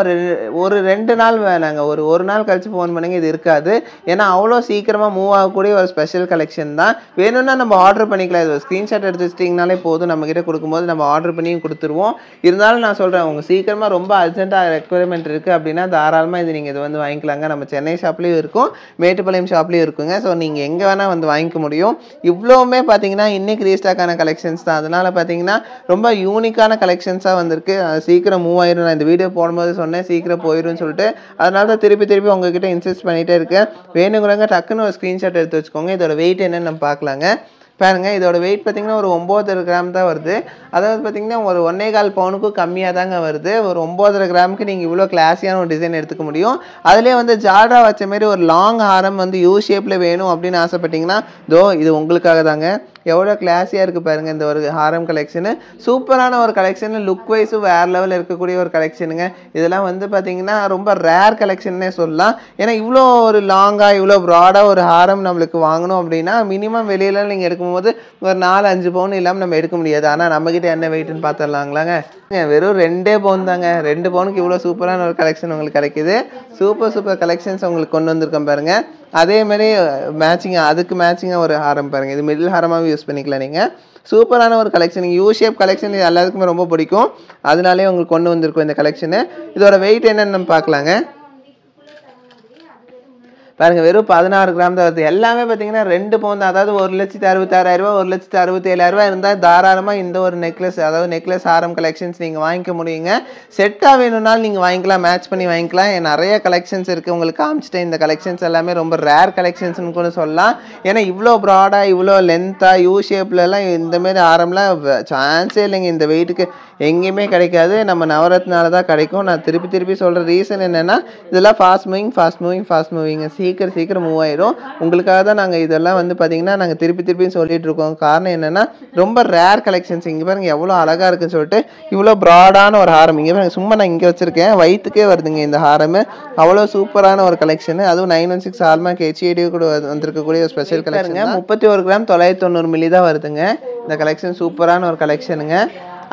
ஒரு 2 நாள் வேணாங்க, ஒரு நாள் கழிச்சு ஃபோன் பண்ணுங்க, இது இருக்காது. ஏன்னா அவ்வளோ சீக்கிரமாக மூவ் ஆகக்கூடிய ஒரு ஸ்பெஷல் கலெக்ஷன் தான். வேணும்னா நம்ம ஆர்டர் பண்ணிக்கலாம். இது ஸ்க்ரீன்ஷாட் எடுத்து வச்சிட்டிங்கனாலே போதும், நம்மக்கிட்ட கொடுக்கும்போது நம்ம ஆர்டர் பண்ணியும் கொடுத்துருவோம். இருந்தாலும் நான் சொல்கிறேன், உங்கள் சீக்கிரமாக ரொம்ப அர்ஜென்ட்டாக ரெக்குவயர்மெண்ட் இருக்குது அப்படின்னா தாராளமாக நீங்கள் இது வந்து வாங்கிக்கலாங்க. நம்ம சென்னை ஷாப்லேயும் இருக்கும், மேட்டுப்பாளையம் ஷாப்லேயும் இருக்குங்க. ஸோ நீங்கள் எங்கே வேணால் வந்து வாங்கிக்க முடியும். இவ்வளோவுமே பார்த்தீங்கன்னா இன்றைக்கி ரீஸ்டாக்கான கலெக்ஷன்ஸ் தான். அதனால் பார்த்தீங்கன்னா ரொம்ப யூனிக்கான கலெக்ஷன்ஸாக வந்திருக்கு. சீக்கிரம் மூவ் ஆயிரும். நான் இந்த வீடியோ போடும்போது சொன்னேன் சீக்கிரம் போயிடும்னு சொல்லிட்டு, அதனால தான் திருப்பி உங்ககிட்ட இன்சிஸ்ட் பண்ணிகிட்டே இருக்கேன். வேணுங்கிறவங்க டக்குன்னு ஒரு ஸ்க்ரீன்ஷாட் எடுத்து வச்சுக்கோங்க. இதோட வெயிட் என்னன்னு நம்ம பார்க்கலாங்க. பாருங்கள், இதோட வெயிட் பார்த்திங்கன்னா ஒரு 9 கிராம் தான் வருது. அதாவது பார்த்திங்கன்னா ஒரு 1.25 பவுனுக்கும் கம்மியாக தாங்க வருது. ஒரு 9 கிராமுக்கு நீங்கள் இவ்வளோ கிளாஸியான ஒரு டிசைன் எடுத்துக்க முடியும். அதிலே வந்து ஜால்ரா வச்ச மாரி ஒரு லாங் ஹாரம் வந்து யூ ஷேப்பில் வேணும் அப்படின்னு ஆசைப்பட்டிங்கன்னா இது உங்களுக்காக தாங்க. எவ்வளோ கிளாஸியாக இருக்குது பாருங்கள் இந்த ஒரு ஹாரம் கலெக்ஷனு. சூப்பரான ஒரு கலெக்ஷனு, லுக் வைஸும் வேறு லெவலில் இருக்கக்கூடிய ஒரு கலெக்ஷனுங்க. இதெல்லாம் வந்து பார்த்திங்கன்னா ரொம்ப ரேர் கலெக்ஷன்னே சொல்லலாம். ஏன்னா இவ்வளோ ஒரு லாங்காக இவ்வளோ ப்ராடாக ஒரு ஹாரம் நம்மளுக்கு வாங்கணும் அப்படின்னா மினிமம் வெளியில நீங்கள் எடுக்கும்போது ஒரு 4-5 பவுன் இல்லாமல் நம்ம எடுக்க முடியாது. ஆனால் நம்மக்கிட்ட என்ன வெயிட்னு பார்த்துடலாங்களாங்க. வெறும் 2 பவுன் தாங்க. 2 பவுனுக்கு இவ்வளோ சூப்பரான ஒரு கலெக்ஷன் உங்களுக்கு கிடைக்குது. சூப்பர் கலெக்ஷன்ஸ் உங்களுக்கு கொண்டு வந்திருக்கேன் பாருங்கள். அதேமாதிரி அதுக்கு மேட்சிங்காக ஒரு ஹாரம் பாருங்கள். இது மிடில் ஹாரமாகவே யூஸ் பண்ணிக்கலாம் நீங்கள். சூப்பரான ஒரு கலெக்ஷன், யூ ஷேப் கலெக்ஷன் எல்லாத்துக்குமே ரொம்ப பிடிக்கும். அதனாலே உங்களுக்கு கொண்டு வந்திருக்கோம் இந்த கலெக்ஷனு. இதோட வெயிட் என்னன்னு நம்ம பார்க்கலாங்க. பாருங்கள், வெறும் 16 கிராம் தான் வருது. எல்லாமே பார்த்தீங்கன்னா 2 பவுன் தான். அதாவது 1,66,000, 1,67,000 இருந்தால் தாராளமாக இந்த ஒரு நெக்லஸ், அதாவது நெக்லஸ் ஹாரம் கலெக்ஷன்ஸ் நீங்கள் வாங்கிக்க முடியுங்க. செட்டாக வேணும்னாலும் நீங்கள் வாங்கிக்கலாம், மேட்ச் பண்ணி வாங்கிக்கலாம். நிறைய கலெக்ஷன்ஸ் இருக்குது, உங்களுக்கு காமிச்சிட்டேன். இந்த கலெக்ஷன்ஸ் எல்லாமே ரொம்ப ரேர் கலெக்ஷன்ஸ்னு கூட சொல்லலாம். ஏன்னா இவ்வளோ ப்ராடாக இவ்வளோ லென்த்தாக யூ ஷேப்லலாம் இந்தமாரி ஹாரம்லாம் சான்ஸே இல்லைங்க. இந்த வெயிட்டுக்கு எங்கேயுமே கிடைக்காது. நம்ம நவரத்னால தான் கிடைக்கும். நான் திருப்பி சொல்கிற ரீசன் என்னென்னா இதெல்லாம் ஃபாஸ்ட் மூவிங்க, சீக்கிரம் மூவ் ஆயிரும். உங்களுக்காக தான் நாங்கள் இதெல்லாம் வந்து பார்த்தீங்கன்னா நாங்கள் திருப்பி சொல்லிட்டு இருக்கோம். காரணம் என்னென்னா ரொம்ப ரேர் கலெக்ஷன்ஸ். இங்கே பாருங்கள் எவ்வளோ அழகாக இருக்குன்னு சொல்லிட்டு இவ்வளோ ப்ராடான ஒரு ஹாரம். இங்கே பாருங்கள், சும்மா நான் இங்கே வச்சுருக்கேன், வயிற்றுக்கே வருதுங்க இந்த ஹாரம். அவ்வளோ சூப்பரான ஒரு கலெக்ஷன். அதுவும் 916 ஹால்மார்க் HID கூட வந்திருக்கக்கூடிய ஒரு ஸ்பெஷல் கலெக்ஷன். 31 கிராம் 990 மில்லி தான் வருதுங்க. இந்த கலெக்ஷன் சூப்பரான ஒரு கலெக்ஷனுங்க.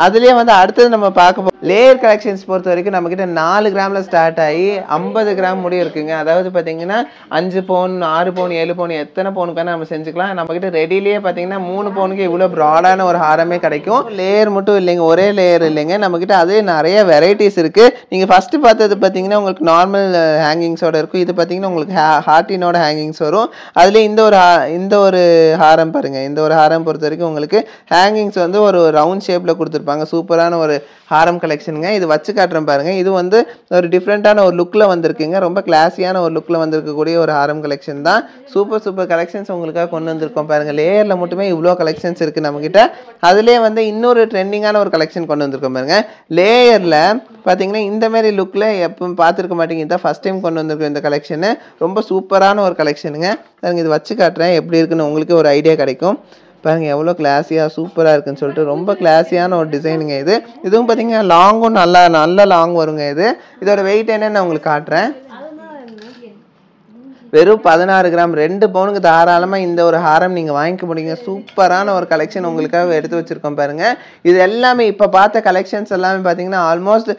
அதுலேயே வந்து அடுத்தது நம்ம பார்க்க லேயர் கலெக்ஷன்ஸ் பொறுத்த வரைக்கும் நம்மக்கிட்ட 4 கிராமில் ஸ்டார்ட் ஆகி 50 கிராம் முடியும் இருக்குங்க. அதாவது பார்த்தீங்கன்னா 5 பவுன் 6 பவுன் 7 பவுன் எத்தனை பவுனுக்கு வேணால் நம்ம செஞ்சுக்கலாம். நம்மக்கிட்ட ரெடிலேயே பார்த்தீங்கன்னா 3 பவுனுக்கு இவ்வளோ ப்ராடான ஒரு ஹாரமே கிடைக்கும். லேயர் மட்டும் இல்லைங்க, ஒரே லேயர் இல்லைங்க, நம்மக்கிட்ட அதே நிறைய வெரைட்டிஸ் இருக்குது. நீங்கள் ஃபஸ்ட்டு பார்த்தது பார்த்தீங்கன்னா உங்களுக்கு நார்மல் ஹேங்கிங்ஸோடு இருக்கும். இது பார்த்தீங்கன்னா உங்களுக்கு ஹார்ட்டினோட ஹேங்கிங்ஸ் வரும். அதுலேயே இந்த ஒரு ஹாரம் பாருங்கள். இந்த ஒரு ஹாரம் பொறுத்த வரைக்கும் உங்களுக்கு ஹேங்கிங்ஸ் வந்து ஒரு ரவுண்ட் ஷேப்பில் கொடுத்துருப்பாங்க. சூப்பரான ஒரு ஹாரம் கலெக்ஷனுங்க. இது வச்சு காட்டுறேன் பாருங்கள். இது வந்து ஒரு டிஃப்ரெண்ட்டான ஒரு லுக்கில் வந்திருக்குங்க. ரொம்ப கிளாஸியான ஒரு லுக்கில் வந்திருக்கக்கூடிய ஒரு ஹாரம் கலெக்ஷன் தான். சூப்பர் கலெக்ஷன்ஸ் உங்களுக்காக கொண்டு வந்திருக்கோம் பாருங்கள். லேயரில் மட்டுமே இவ்வளோ கலெக்ஷன்ஸ் இருக்குது நம்மக்கிட்ட. அதுலேயே வந்து இன்னொரு ட்ரெண்டிங்கான ஒரு கலெக்ஷன் கொண்டு வந்திருக்கோம் பாருங்கள். லேயரில் பார்த்தீங்கன்னா இந்தமாரி லுக்கில் எப்போ பார்த்துருக்க மாட்டீங்க, இதான் ஃபஸ்ட் டைம் கொண்டு வந்திருக்கோம் இந்த கலெக்ஷனு. ரொம்ப சூப்பரான ஒரு கலெக்ஷனுங்க. பாருங்கள், இது வச்சு காட்டுறேன் எப்படி இருக்குன்னு உங்களுக்கு ஒரு ஐடியா கிடைக்கும். பாருங்கள் எவ்வளோ கிளாஸியாக சூப்பராக இருக்குன்னு சொல்லிட்டு ரொம்ப கிளாஸியான ஒரு டிசைனுங்க இது. இதுவும் பார்த்தீங்கன்னா லாங்கும் நல்ல லாங் வருங்க. இதோட வெயிட் என்னன்னு நான் உங்களுக்கு காட்டுறேன். வெறும் 16 கிராம் 2 பவுனுக்கு தாராளமாக இந்த ஒரு ஹாரம் நீங்கள் வாங்கிக்க முடியுங்க. சூப்பரான ஒரு கலெக்ஷன் உங்களுக்காக எடுத்து வச்சுருக்கோம் பாருங்கள். இது எல்லாமே இப்போ பார்த்த கலெக்ஷன்ஸ் எல்லாமே பார்த்தீங்கன்னா ஆல்மோஸ்ட்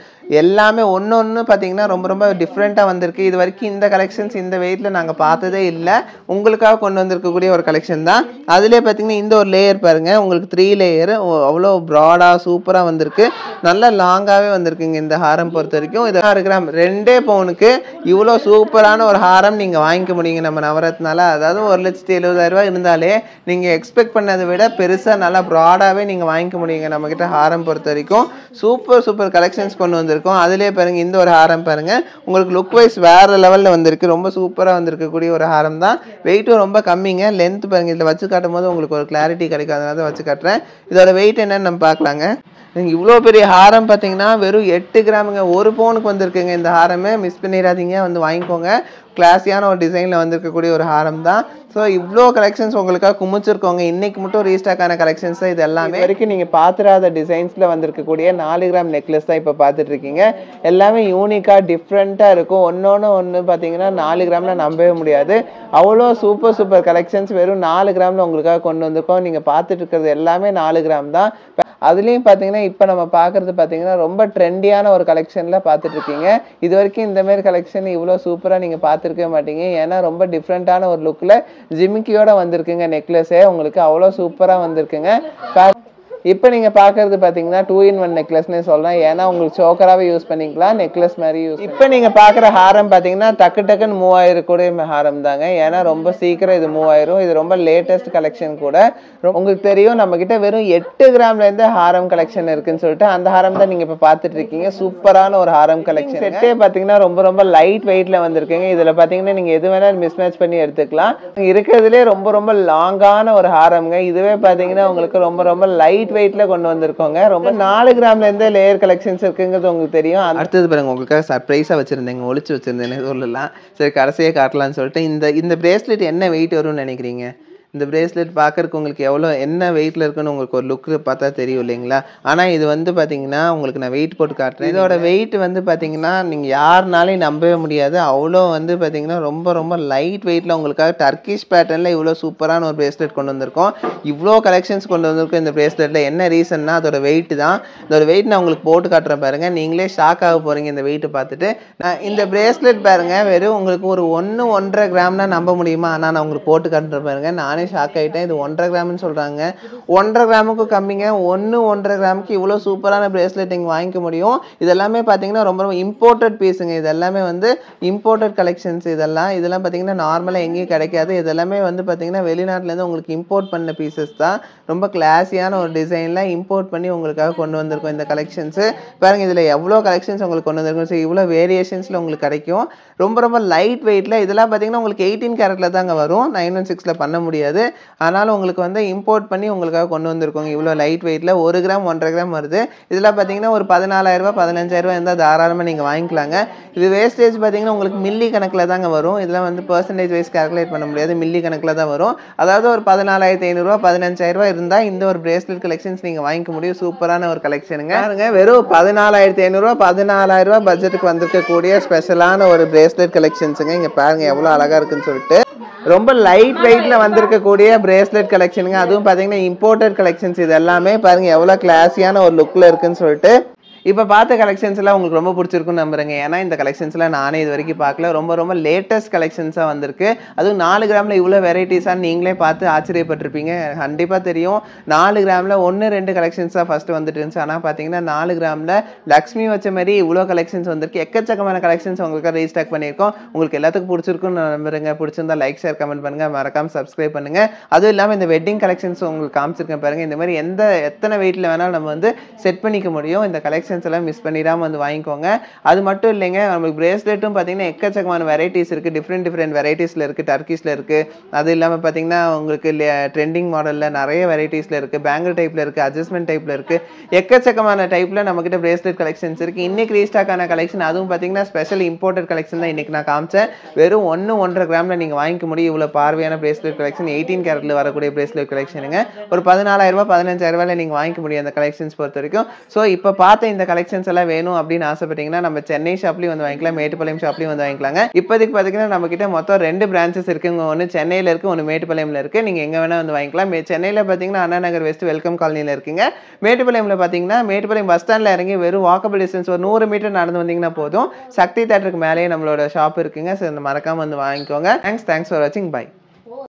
எல்லாமே ஒன்று பார்த்தீங்கன்னா ரொம்ப டிஃப்ரெண்ட்டாக வந்திருக்கு. இது வரைக்கும் இந்த கலெக்ஷன்ஸ் இந்த வெயிட்டில் நாங்கள் பார்த்ததே இல்லை. உங்களுக்காக கொண்டு வந்திருக்கக்கூடிய ஒரு கலெக்ஷன் தான். அதிலே பார்த்தீங்கன்னா இந்த ஒரு லேயர் பாருங்கள், உங்களுக்கு 3 லேயர் அவ்வளோ ப்ராடாக சூப்பராக வந்திருக்கு. நல்ல லாங்காகவே வந்திருக்குங்க இந்த ஹாரம் பொறுத்த வரைக்கும். இது 6 கிராம் 2 பவுனுக்கு இவ்வளோ சூப்பரான ஒரு ஹாரம் நீங்கள் வாங்கிக்க முடியுங்க நம்ம நவரத்னால. அதாவது 1,70,000 இருந்தாலே நீங்கள் எக்ஸ்பெக்ட் பண்ணதை விட பெருசாக நல்லா ப்ராடாகவே நீங்கள் வாங்கிக்க முடியுங்க நம்மக்கிட்ட ஹாரம் பொறுத்த வரைக்கும். சூப்பர் கலெக்ஷன்ஸ் கொண்டு வந்திருக்கோம். அதிலே பாருங்கள் இந்த ஒரு ஹாரம் பாருங்கள், உங்களுக்கு லுக் வைஸ் வேறு லெவலில் வந்திருக்கு. ரொம்ப சூப்பராக வந்திருக்கக்கூடிய ஒரு ஹாரம் தான். வெயிட்டும் ரொம்ப கம்மிங்க. லென்த் பாருங்கள், இதில் வச்சு காட்டும் போது உங்களுக்கு ஒரு கிளாரிட்டி கிடைக்கும். அதனால தான் வச்சு காட்டுறேன். இதோட வெயிட் என்னன்னு நம்ம பார்க்கலாங்க. நீங்கள் இவ்வளோ பெரிய ஹாரம் பார்த்தீங்கன்னா வெறும் 8 கிராமுங்க. 1 பவுனுக்கு வந்திருக்குங்க இந்த ஹாரமே. மிஸ் பண்ணிடாதீங்க, வந்து வாங்கிக்கோங்க. கிளாஸியான ஒரு டிசைனில் வந்திருக்கக்கூடிய ஒரு ஹாரம் தான். ஸோ இவ்வளோ கலெக்ஷன்ஸ் உங்களுக்காக குமிச்சிருக்கோங்க. இன்றைக்கி மட்டும் ரீஸ்டாக்கான கலெக்ஷன்ஸ் தான் இது எல்லாமே. வரைக்கும் நீங்கள் பார்த்துடாத டிசைன்ஸில் வந்திருக்கக்கூடிய 4 கிராம் நெக்லஸ் தான் இப்போ பார்த்துட்ருக்கீங்க. எல்லாமே யூனிக்காக டிஃப்ரெண்ட்டாக இருக்கும். ஒன்று பார்த்தீங்கன்னா 4 கிராமில் நம்பவே முடியாது. அவ்வளோ சூப்பர் கலெக்ஷன்ஸ் வெறும் 4 கிராமில் உங்களுக்காக கொண்டு வந்திருக்கோம். நீங்கள் பார்த்துட்டு இருக்கிறது எல்லாமே 4 கிராம் தான். அதுலேயும் பார்த்தீங்கன்னா இப்போ நம்ம பார்க்குறது பார்த்தீங்கன்னா ரொம்ப ட்ரெண்டியான ஒரு கலெக்ஷனில் பார்த்துட்ருக்கீங்க. இது வரைக்கும் இந்தமாரி கலெக்ஷன் இவ்வளோ சூப்பராக நீங்கள் பார்த்துருக்கவே மாட்டீங்க. ஏன்னா ரொம்ப டிஃப்ரெண்ட்டான ஒரு லுக்கில் ஜிமிக்கியோட வந்திருக்குங்க நெக்லஸே. உங்களுக்கு அவ்வளோ சூப்பராக வந்திருக்குங்க. இப்போ நீங்கள் பார்க்குறது பார்த்தீங்கன்னா 2-in-1 நெக்லஸ்னே சொல்லலாம். ஏன்னா உங்களுக்கு சோக்கராகவே யூஸ் பண்ணிக்கலாம், நெக்லஸ் மாதிரி யூஸ். இப்போ நீங்கள் பார்க்குற ஹாரம் பார்த்தீங்கன்னா டக்குன்னு மூவ் ஆகிருக்கக்கூடிய ஹாரம் தாங்க. ஏன்னா ரொம்ப சீக்கிரம் இது மூவ் ஆயிரும். இது ரொம்ப லேட்டஸ்ட் கலெக்ஷன் கூட. உங்களுக்கு தெரியும் நம்மக்கிட்ட வெறும் 8 கிராம்லேருந்து ஹாரம் கலெக்ஷன் இருக்குன்னு சொல்லிட்டு அந்த ஹாரம் தான் நீங்கள் இப்போ பார்த்துட்டு இருக்கீங்க. சூப்பரான ஒரு ஹாரம் கலெக்ஷன். செட்டே பார்த்தீங்கன்னா ரொம்ப லைட் வெயிட்டில் வந்திருக்குங்க. இதில் பார்த்தீங்கன்னா நீங்கள் எது வேணாலும் மிஸ்மேட்ச் பண்ணி எடுத்துக்கலாம். இருக்கிறதுலே ரொம்ப லாங்கான ஒரு ஹாரம்ங்க. இதுவே பார்த்தீங்கன்னா உங்களுக்கு ரொம்ப லைட் வெயிட்ல கொண்டு வந்திருக்கோங்க. ரொம்ப 4 கிராம்ல இருந்தே லேயர் கலெக்ஷன்ஸ் இருக்குங்கிறது உங்களுக்கு தெரியும். அடுத்தது பாருங்க, உங்களுக்காக சர்ப்ரைஸா வச்சிருந்தேங்க, ஒளிச்சு வச்சிருந்தேன்னு சொல்லலாம். சரி கடைசியே காட்டலாம்னு சொல்லிட்டு இந்த பிரேஸ்லெட் என்ன வெயிட் வரும்னு நினைக்கிறீங்க? இந்த பிரேஸ்லெட் பார்க்கறதுக்கு உங்களுக்கு என்ன வெயிட்டில் இருக்குன்னு உங்களுக்கு ஒரு லுக்கு பார்த்தா தெரியும் இல்லைங்களா? ஆனால் இது வந்து பார்த்தீங்கன்னா உங்களுக்கு நான் வெயிட் போட்டு காட்டுறேன். இதோட வெயிட் வந்து பார்த்தீங்கன்னா நீங்கள் யாருனாலையும் நம்பவே முடியாது. அவ்வளோ வந்து பார்த்தீங்கன்னா ரொம்ப லைட் வெயிட்டில் உங்களுக்காக டர்க்கிஷ் பேட்டர்னில் இவ்வளோ சூப்பரான ஒரு பிரேஸ்லெட் கொண்டு வந்திருக்கோம். இவ்வளோ கலெக்ஷன்ஸ் கொண்டு வந்திருக்கோம் இந்த பிரேஸ்லெட்டில். என்ன ரீசன்னா அதோட வெயிட் தான். இதோட வெயிட் நான் உங்களுக்கு போட்டு காட்டுறேன் பாருங்கள். நீங்களே ஷாக் ஆக போகிறீங்க இந்த வெயிட்டை பார்த்துட்டு. இந்த பிரேஸ்லெட் பாருங்கள் வெறும் உங்களுக்கு ஒரு 1-1.5 கிராம்னா நம்ப முடியுமா? ஆனால் நான் உங்களுக்கு போட்டு காட்டுறேன் பாருங்கள். நானே ஷாக் ஆகிட்டேன். இது 1.5 கிராம்னு சொல்கிறாங்க. 1.5 கிராமுக்கு கம்மிங்க. 1-1.5 கிராமுக்கு இவ்வளோ சூப்பரான பிரேஸ்லெட் இங்கே வாங்கிக்க முடியும். இதெல்லாமே பார்த்தீங்கன்னா ரொம்ப இம்போர்ட்டட் பீஸுங்க. இதெல்லாமே வந்து இம்போர்ட்டட் கலெக்ஷன்ஸ். இதெல்லாம் பார்த்தீங்கன்னா நார்மலாக எங்கேயும் கிடைக்காது. இதெல்லாமே வந்து பார்த்தீங்கன்னா வெளிநாட்டிலேருந்து உங்களுக்கு இம்போர்ட் பண்ண பீசஸ் தான். ரொம்ப கிளாஸியான ஒரு டிசைனில் இம்போர்ட் பண்ணி உங்களுக்காக கொண்டு வந்திருக்கோம் இந்த கலெக்ஷன்ஸு. பாருங்கள் இதில் எவ்வளோ கலெக்ஷன்ஸ் உங்களுக்கு கொண்டு வந்திருக்கோம். ஸோ இவ்வளோ வேரியேஷன்ஸில் உங்களுக்கு கிடைக்கும். ரொம்ப லைட் வெயிட்டில். இதெல்லாம் பார்த்தீங்கன்னா உங்களுக்கு 18 கேரட்டில் தாங்க வரும். 916 பண்ண முடியாது. ஆனாலும் உங்களுக்கு வந்து இம்போர்ட் பண்ணி உங்களுக்காக கொண்டு வந்திருக்கோங்க. இவ்வளோ லைட் வெயிட்டில் 1 கிராம் 1.5 கிராம் வருது. இதில் பார்த்தீங்கன்னா ஒரு 14,000 15,000 இருந்தால் தாராளமாக நீங்கள் வாங்கிக்கலாங்க. இது வேஸ்டேஜ் பார்த்தீங்கன்னா உங்களுக்கு மில்லி கணக்கில் தாங்க வரும். இதெல்லாம் வந்து பர்சன்டேஜ் வைஸ் கால்குலேட் பண்ண முடியாது, மில்லி கணக்கில் தான் வரும். அதாவது ஒரு 14,500 15,000 இருந்தால் இந்த ஒரு பிரேஸ்லெட் கலெக்ஷன்ஸ் நீங்கள் வாங்கிக்க முடியும். சூப்பரான ஒரு கலெக்ஷனுங்க. பாருங்க வெறும் 14,500 14,000 பட்ஜெட்டுக்கு வந்திருக்கக்கூடிய ஸ்பெஷலான ஒரு பிரேஸ்லெட் கலெக்ஷன்ஸுங்க. இங்கே பாருங்கள் எவ்வளோ அழகாக இருக்குன்னு சொல்லிட்டு. ரொம்ப லைட் வெயிட்டில் வந்திருக்கக்கூடிய பிரேஸ்லெட் கலெக்ஷனுங்க. அதுவும் பார்த்தீங்கன்னா இம்போர்ட்டட் கலெக்ஷன்ஸ். இது எல்லாமே பாருங்கள் எவ்வளோ கிளாஸியான ஒரு லுக்கில் இருக்குன்னு சொல்லிட்டு. இப்போ பார்த்த கலெக்ஷன்ஸ் எல்லாம் உங்களுக்கு ரொம்ப பிடிச்சிருக்குன்னு நம்புறேங்க. ஏன்னா இந்த கலெக்ஷன்ஸ்லாம் நானே இது வரைக்கும் பார்க்கல. ரொம்ப லேட்டஸ்ட் கலெக்ஷன்ஸாக வந்திருக்கு. அதுவும் 4 கிராமில் இவ்வளோ வெரைட்டிஸாக நீங்களே பார்த்து ஆச்சரியப்பட்டிருப்பீங்க. கண்டிப்பாக தெரியும் 4 கிராமில் 1-2 கலெக்ஷன்ஸாக ஃபஸ்ட்டு வந்துட்டு இருந்துச்சு. ஆனால் பார்த்தீங்கன்னா 4 கிராமில் லக்ஷ்மி வச்ச மாதிரி இவ்வளோ கலெக்ஷன்ஸ் வந்திருக்கு. எக்கச்சக்கமான கலெக்ஷன்ஸ் உங்களுக்கு ரீஸ்டாக் பண்ணியிருக்கோம். உங்களுக்கு எல்லாத்துக்கும் பிடிச்சிருக்குன்னு நான் நம்புறேங்க. பிடிச்சிருந்தா லைக் ஷேர் கமெண்ட் பண்ணுங்கள், மறக்காமல் சப்ஸ்கிரைப் பண்ணுங்கள். அதுவும் இல்லாமல் இந்த வெட்டிங் கலெக்ஷன்ஸ் உங்களுக்கு காமிச்சிருக்கேன் பாருங்கள். இந்த மாதிரி எத்தனை வெயிட்டில் வேணாலும் நம்ம வந்து செட் பண்ணிக்க முடியும். இந்த கலெக்ஷன்ஸ் எல்லாம் மிஸ் பண்ணிடாம வந்து வாங்கிக்கோங்க. அது மட்டும் இல்லைங்க, நமக்கு பிரேஸ்லெட்டும் பார்த்தீங்கன்னா எக்கச்சக்கமான வெரைட்டிஸ் இருக்குது. டிஃப்ரெண்ட் வெரைட்டிஸில் இருக்குது. டர்க்கிஷில் இருக்குது. அது இல்லாமல் பார்த்தீங்கன்னா உங்களுக்கு ட்ரெண்டிங் மாடலில் நிறைய வெரைட்டிஸில் இருக்குது. பேங்கிள் டைப்பில் இருக்குது, அட்ஜஸ்ட்மெண்ட் டைப்பில் இருக்குது. எக்கச்சக்கமான டைப்பில் நம்மக்கிட்ட பிரேஸ்லெட் கலெக்ஷன்ஸ் இருக்குது. இன்றைக்கி ரீஸ்டாக்கான கலெக்ஷன், அதுவும் பார்த்தீங்கன்னா ஸ்பெஷல் இம்போர்ட்டட் கலெக்ஷன் தான் இன்றைக்கி நான் காமிச்சேன். வெறும் 1-1.5 கிராமில் நீங்கள் வாங்கிக்க முடியும் இவ்வளோ பார்வையான பிரேஸ்லெட் கலெக்ஷன். 18 கேரட்டில் வரக்கூடிய பிரேஸ்லெட் கலெக்ஷனுங்க. ஒரு 14,000 15,000 நீங்கள் வாங்கிக்க முடியும் அந்த கலெக்ஷன்ஸ் பொறுத்த வரைக்கும். ஸோ இப்போ பார்த்த இந்த கலெக்ஷன்ஸ் எல்லாம் வேணும் அப்படின்னு ஆசைப்பட்டீங்கன்னா நம்ம சென்னை ஷாப்லையும் வந்து வாங்கிக்கலாம், மேட்டுப்பாளையம் ஷாப்லையும் வந்து வாங்கிக்கலாங்க. இப்போதைக்கு பார்த்தீங்கன்னா நம்ம கிட்ட மொத்தம் 2 பிரான்ச்சஸ் இருக்குங்க. ஒன்று சென்னையில் இருக்குது, ஒன்று மேட்டுப்பாளையம்ல இருக்குது. நீங்கள் எங்கே வேணால் வந்து வாங்கிக்கலாம். சென்னையில் பார்த்தீங்கன்னா அண்ணா நகர் வெஸ்ட் வெல்கம் காலனியில் இருக்குங்க. மேட்டுப்பாளையம்ல பார்த்தீங்கன்னா மேட்டுப்பாளையம் பஸ் ஸ்டாண்டில் இறங்கி வெறும் வாக்கபிள் டிஸ்டன்ஸ் ஒரு 100 மீட்டர் நடந்து வந்தீங்கன்னா போதும். சக்தி தேட்டருக்கு மேலேயே நம்மளோட ஷாப் இருக்குங்க. ஸோ மறக்காமல் வந்து வாங்கிக்கோங்க. தேங்க்ஸ் ஃபார் வாட்சிங். பை.